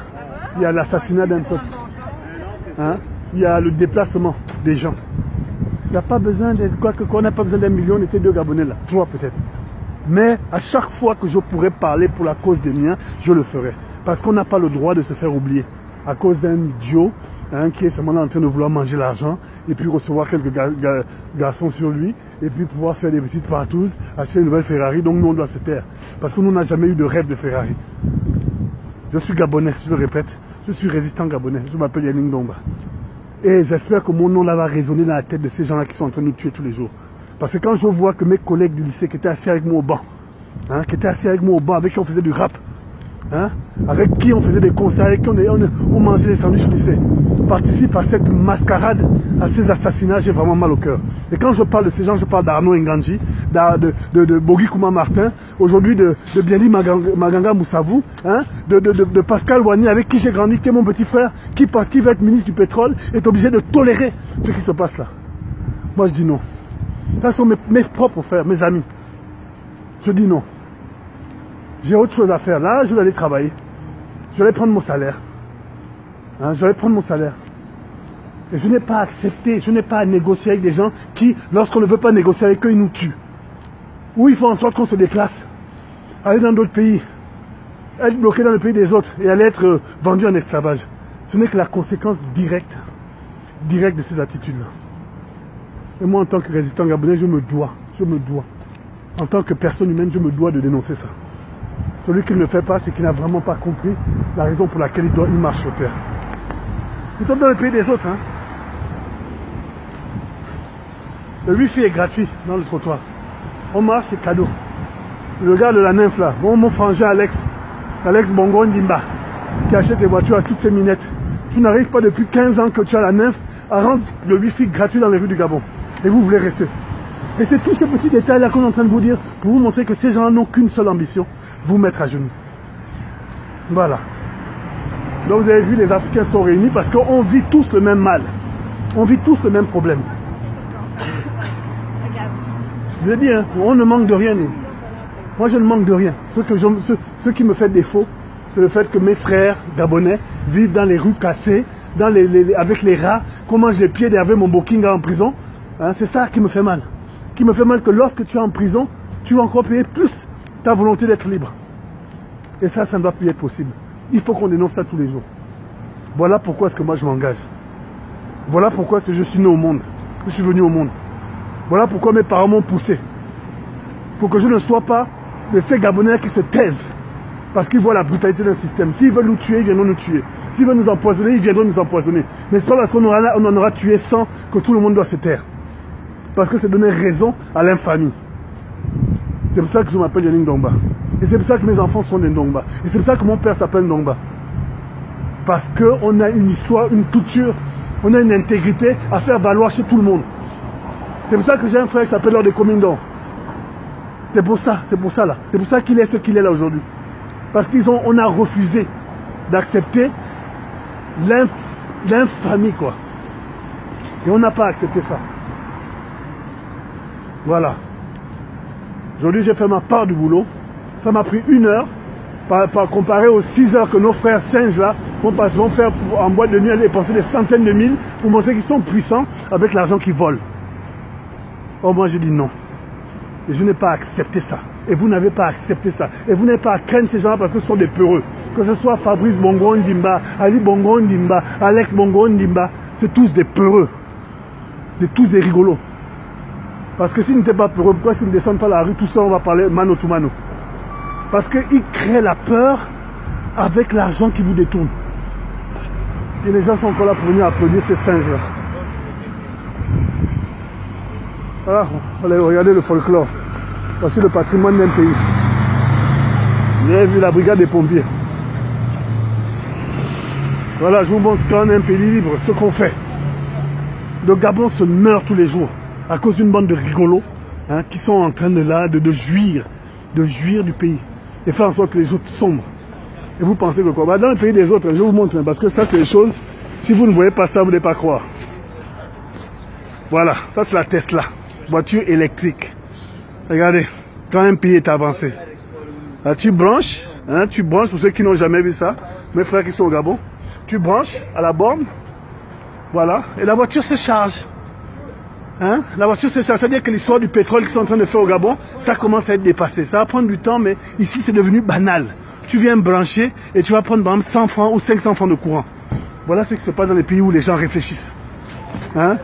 Il y a l'assassinat d'un peuple, hein? Il y a le déplacement des gens. Il n'y a pas besoin d'être quoi que quoi, on n'a pas besoin d'un million, on était 2 Gabonais là, 3 peut-être. Mais à chaque fois que je pourrais parler pour la cause des miens, je le ferai. Parce qu'on n'a pas le droit de se faire oublier. À cause d'un idiot hein, qui est seulement en train de vouloir manger l'argent et puis recevoir quelques garçons sur lui et puis pouvoir faire des petites partous, acheter une nouvelle Ferrari. Donc nous on doit se taire. Parce que nous n'a jamais eu de rêve de Ferrari. Je suis Gabonais, je le répète. Je suis résistant Gabonais. Je m'appelle Yannick Ndomba. Et j'espère que mon nom là va résonner dans la tête de ces gens-là qui sont en train de nous tuer tous les jours. Parce que quand je vois que mes collègues du lycée qui étaient assis avec moi au banc, hein, avec qui on faisait du rap, hein, avec qui on faisait des concerts, avec qui on mangeait des sandwichs au lycée, participent à cette mascarade, à ces assassinats, j'ai vraiment mal au cœur. Et quand je parle de ces gens, je parle d'Arnaud Nganji, de Bogi Kouma Martin, aujourd'hui de Biali Maganga Moussavou, hein, de Pascal Wani, avec qui j'ai grandi, qui est mon petit frère, qui, parce qu'il veut être ministre du pétrole, est obligé de tolérer ce qui se passe là. Moi je dis non. Ce sont mes propres frères, mes amis. Je dis non. J'ai autre chose à faire. Là, je vais aller travailler. Je vais aller prendre mon salaire. Hein, je vais prendre mon salaire. Et je n'ai pas accepté, je n'ai pas à négocier avec des gens qui, lorsqu'on ne veut pas négocier avec eux, ils nous tuent. Ou ils font en sorte qu'on se déplace, aller dans d'autres pays, être bloqué dans le pays des autres et aller être vendu en esclavage. Ce n'est que la conséquence directe de ces attitudes-là. Et moi, en tant que résistant gabonais, je me dois, en tant que personne humaine, je me dois de dénoncer ça. Celui qui ne le fait pas, c'est qu'il n'a vraiment pas compris la raison pour laquelle il marche sur terre. Nous sommes dans le pays des autres. Hein. Le wifi est gratuit dans le trottoir. On marche, c'est cadeau. Le gars de la nymphe là, mon frangin Alex Bongo Ndimba, qui achète les voitures à toutes ces minettes. Tu n'arrives pas depuis 15 ans que tu as la nymphe à rendre le wifi gratuit dans les rues du Gabon. Et vous voulez rester. Et c'est tous ces petits détails là qu'on est en train de vous dire pour vous montrer que ces gens n'ont qu'une seule ambition, vous mettre à genoux. Voilà. Donc vous avez vu, les Africains sont réunis parce qu'on vit tous le même mal. On vit tous le même problème. Je vous ai dit, hein, on ne manque de rien, nous. Moi, je ne manque de rien. Ce qui me fait défaut, c'est le fait que mes frères gabonais vivent dans les rues cassées, avec les rats, qu'on mange les pieds d'Hervé Mombokinga en prison. Hein, c'est ça qui me fait mal. Qui me fait mal que lorsque tu es en prison, tu vas encore payer plus ta volonté d'être libre. Et ça ne doit plus être possible. Il faut qu'on dénonce ça tous les jours. Voilà pourquoi est-ce que moi je m'engage. Voilà pourquoi est-ce que je suis né au monde. Je suis venu au monde. Voilà pourquoi mes parents m'ont poussé. Pour que je ne sois pas de ces Gabonais qui se taisent. Parce qu'ils voient la brutalité d'un système. S'ils veulent nous tuer, ils viendront nous tuer. S'ils veulent nous empoisonner, ils viendront nous empoisonner. Mais c'est pas parce qu'on en aura tué 100 que tout le monde doit se taire. Parce que c'est donner raison à l'infamie. C'est pour ça que je m'appelle Yannick Ndongba. Et c'est pour ça que mes enfants sont des Ndongba. Et c'est pour ça que mon père s'appelle Ndongba. Parce qu'on a une histoire, une culture, on a une intégrité à faire valoir chez tout le monde. C'est pour ça que j'ai un frère qui s'appelle Lord de Comindon. C'est pour ça là. C'est pour ça qu'il est ce qu'il est là aujourd'hui. Parce qu'on a refusé d'accepter l'infamie, quoi. Et on n'a pas accepté ça. Voilà. Aujourd'hui, j'ai fait ma part du boulot. Ça m'a pris 1 heure, comparé aux 6 heures que nos frères singes là vont faire en boîte de nuit, aller dépenser des centaines de mille pour montrer qu'ils sont puissants avec l'argent qu'ils volent. Oh, moi j'ai dit non. Et je n'ai pas accepté ça. Et vous n'avez pas accepté ça. Et vous n'avez pas à craindre ces gens-là parce que ce sont des peureux. Que ce soit Fabrice Bongo Ndimba, Ali Bongo Ndimba, Alex Bongo Ndimba, c'est tous des peureux. C'est tous des rigolos. Parce que s'ils n'étaient pas peureux, pourquoi s'ils ne descendent pas la rue, tout ça, on va parler mano to mano. Parce qu'ils créent la peur avec l'argent qui vous détourne. Et les gens sont encore là pour venir applaudir ces singes-là. Voilà, allez regarder le folklore. Voici le patrimoine d'un pays. Vous avez vu la brigade des pompiers. Voilà, je vous montre quand on est un pays libre, ce qu'on fait. Le Gabon se meurt tous les jours à cause d'une bande de rigolos hein, qui sont en train de jouir du pays et faire en sorte que les autres sombrent. Et vous pensez que quoi? Bah, dans le pays des autres, je vous montre, hein, parce que ça c'est des choses, si vous ne voyez pas ça, vous n'allez pas croire. Voilà, ça c'est la Tesla, voiture électrique. Regardez, quand un pays est avancé, là, tu branches, pour ceux qui n'ont jamais vu ça, mes frères qui sont au Gabon, tu branches à la borne, voilà, et la voiture se charge. Hein? La voiture se charge, c'est-à-dire que l'histoire du pétrole qu'ils sont en train de faire au Gabon, ça commence à être dépassé. Ça va prendre du temps, mais ici c'est devenu banal. Tu viens brancher et tu vas prendre par exemple 100 francs ou 500 francs de courant. Voilà ce qui se passe dans les pays où les gens réfléchissent. Hein?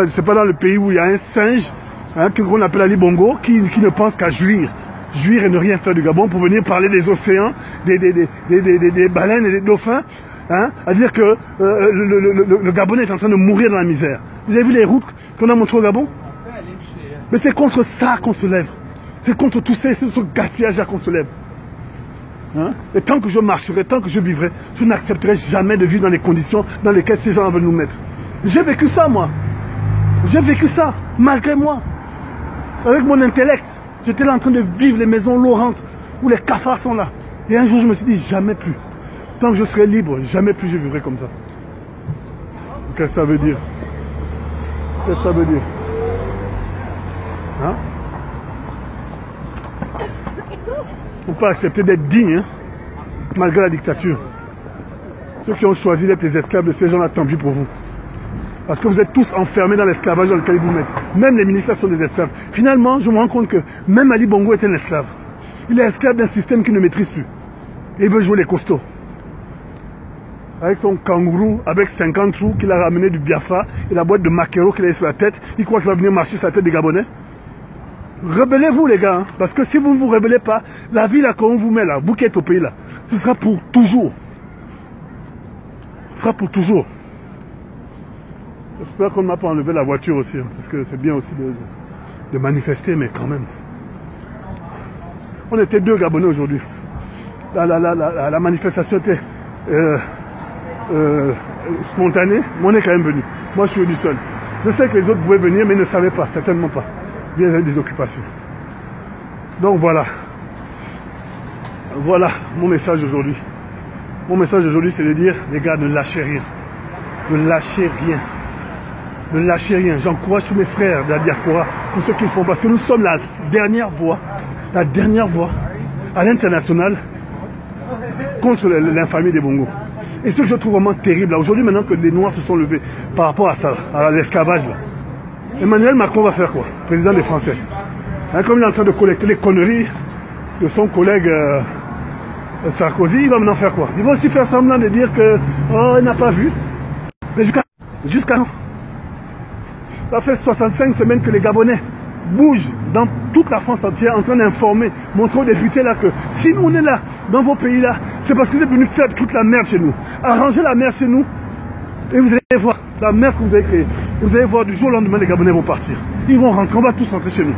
C'est pas dans le pays où il y a un singe, hein, qu'on appelle Ali Bongo, qui ne pense qu'à jouir. Jouir et ne rien faire du Gabon pour venir parler des océans, des baleines et des dauphins. Hein, à dire que le Gabonais est en train de mourir dans la misère. Vous avez vu les routes qu'on a montrées au Gabon? Mais c'est contre ça qu'on se lève. C'est contre tout ça, ce gaspillage-là qu'on se lève. Hein? Et tant que je marcherai, tant que je vivrai, je n'accepterai jamais de vivre dans les conditions dans lesquelles ces gens veulent nous mettre. J'ai vécu ça, moi. J'ai vécu ça, malgré moi. Avec mon intellect. J'étais là en train de vivre les maisons lourantes où les cafards sont là. Et un jour, je me suis dit, jamais plus. Tant que je serai libre, jamais plus je vivrai comme ça. Qu'est-ce que ça veut dire? Qu'est-ce que ça veut dire? Hein? On ne peut pas accepter d'être digne, hein, malgré la dictature. Ceux qui ont choisi d'être les esclaves de ces gens-là, tant pis pour vous. Parce que vous êtes tous enfermés dans l'esclavage dans lequel ils vous mettent. Même les ministres sont des esclaves. Finalement, je me rends compte que même Ali Bongo est un esclave. Il est esclave d'un système qu'il ne maîtrise plus. Et il veut jouer les costauds. Avec son kangourou, avec 50 trous qu'il a ramené du Biafra et la boîte de maquereau qu'il a sur la tête, il croit qu'il va venir marcher sur la tête des Gabonais. Rebellez-vous les gars, hein, parce que si vous ne vous rebellez pas, la vie là qu'on vous met là, vous qui êtes au pays là, ce sera pour toujours. Ce sera pour toujours. J'espère qu'on ne m'a pas enlevé la voiture aussi, hein, parce que c'est bien aussi de manifester, mais quand même. On était 2 Gabonais aujourd'hui. La manifestation était spontanée, mais on est quand même venu. Moi, je suis venu seul. Je sais que les autres pouvaient venir, mais ils ne savaient pas, certainement pas. Bien, ils avaient des occupations. Donc voilà. Voilà mon message aujourd'hui. Mon message aujourd'hui, c'est de dire, les gars, ne lâchez rien. Ne lâchez rien. Ne lâchez rien. J'encourage tous mes frères de la diaspora, pour ceux qui le font, parce que nous sommes la dernière voix à l'international contre l'infamie des Bongos. Et ce que je trouve vraiment terrible, aujourd'hui, maintenant que les Noirs se sont levés par rapport à ça, à l'esclavage, là, Emmanuel Macron va faire quoi? Président des Français. Hein, comme il est en train de collecter les conneries de son collègue Sarkozy, il va maintenant faire quoi? Il va aussi faire semblant de dire que oh, il n'a pas vu. Mais jusqu'à quand? Ça fait 65 semaines que les Gabonais bougent dans toute la France entière en train d'informer, montrer aux députés là que si nous on est là, dans vos pays là, c'est parce que vous êtes venus faire toute la merde chez nous. Arrangez la merde chez nous et vous allez voir la merde que vous avez créée. Vous allez voir du jour au lendemain les Gabonais vont partir. Ils vont rentrer, on va tous rentrer chez nous.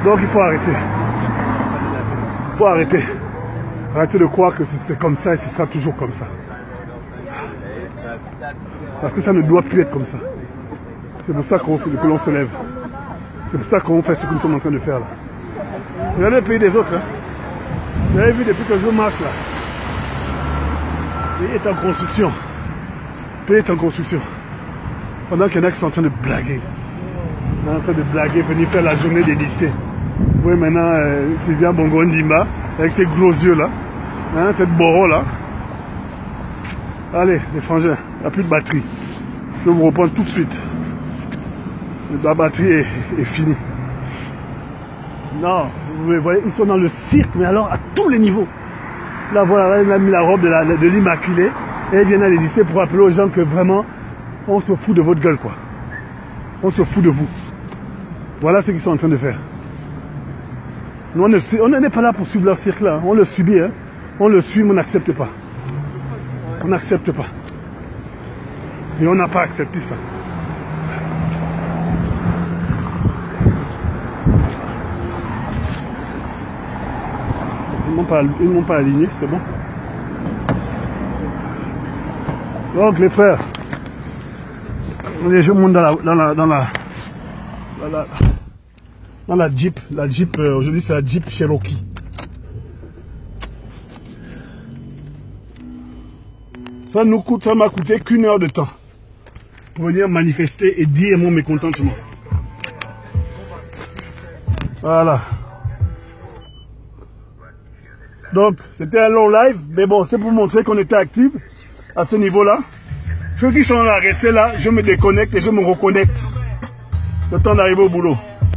Donc il faut arrêter. Il faut arrêter. Arrêtez de croire que c'est comme ça et ce sera toujours comme ça. Parce que ça ne doit plus être comme ça. C'est pour ça que l'on se lève. C'est pour ça qu'on fait ce que nous sommes en train de faire là. Regardez le pays des autres. Hein. Vous avez vu depuis que je marche là. Le pays est en construction. Le pays est en construction. Pendant qu'il y en a qui sont en train de blaguer. Ils sont en train de blaguer, venir faire la journée des lycées. Oui, maintenant, Sylvia Bongo-Ndimba, avec ses gros yeux là. Hein, cette boro là. Allez, les frangins, il n'y a plus de batterie. Je vais vous reprendre tout de suite. La batterie est finie. Non, vous voyez, ils sont dans le cirque, mais alors à tous les niveaux. Là, voilà, il a mis la robe de l'Immaculée et il vient à lycée pour appeler aux gens que vraiment, on se fout de votre gueule, quoi. On se fout de vous. Voilà ce qu'ils sont en train de faire. Nous, on n'est pas là pour suivre leur cirque là. On le subit, hein. On le suit, mais on n'accepte pas. On n'accepte pas. Et on n'a pas accepté ça. Ils n'ont pas aligné, c'est bon. Donc les frères, je monte dans la Jeep. La Jeep, aujourd'hui c'est la Jeep Cherokee. Ça m'a coûté qu'1 heure de temps pour venir manifester et dire mon mécontentement. Voilà. Donc, c'était un long live, mais bon, c'est pour montrer qu'on était actifs à ce niveau-là. Ceux qui sont là, restés là, je me déconnecte et je me reconnecte. Le temps d'arriver au boulot.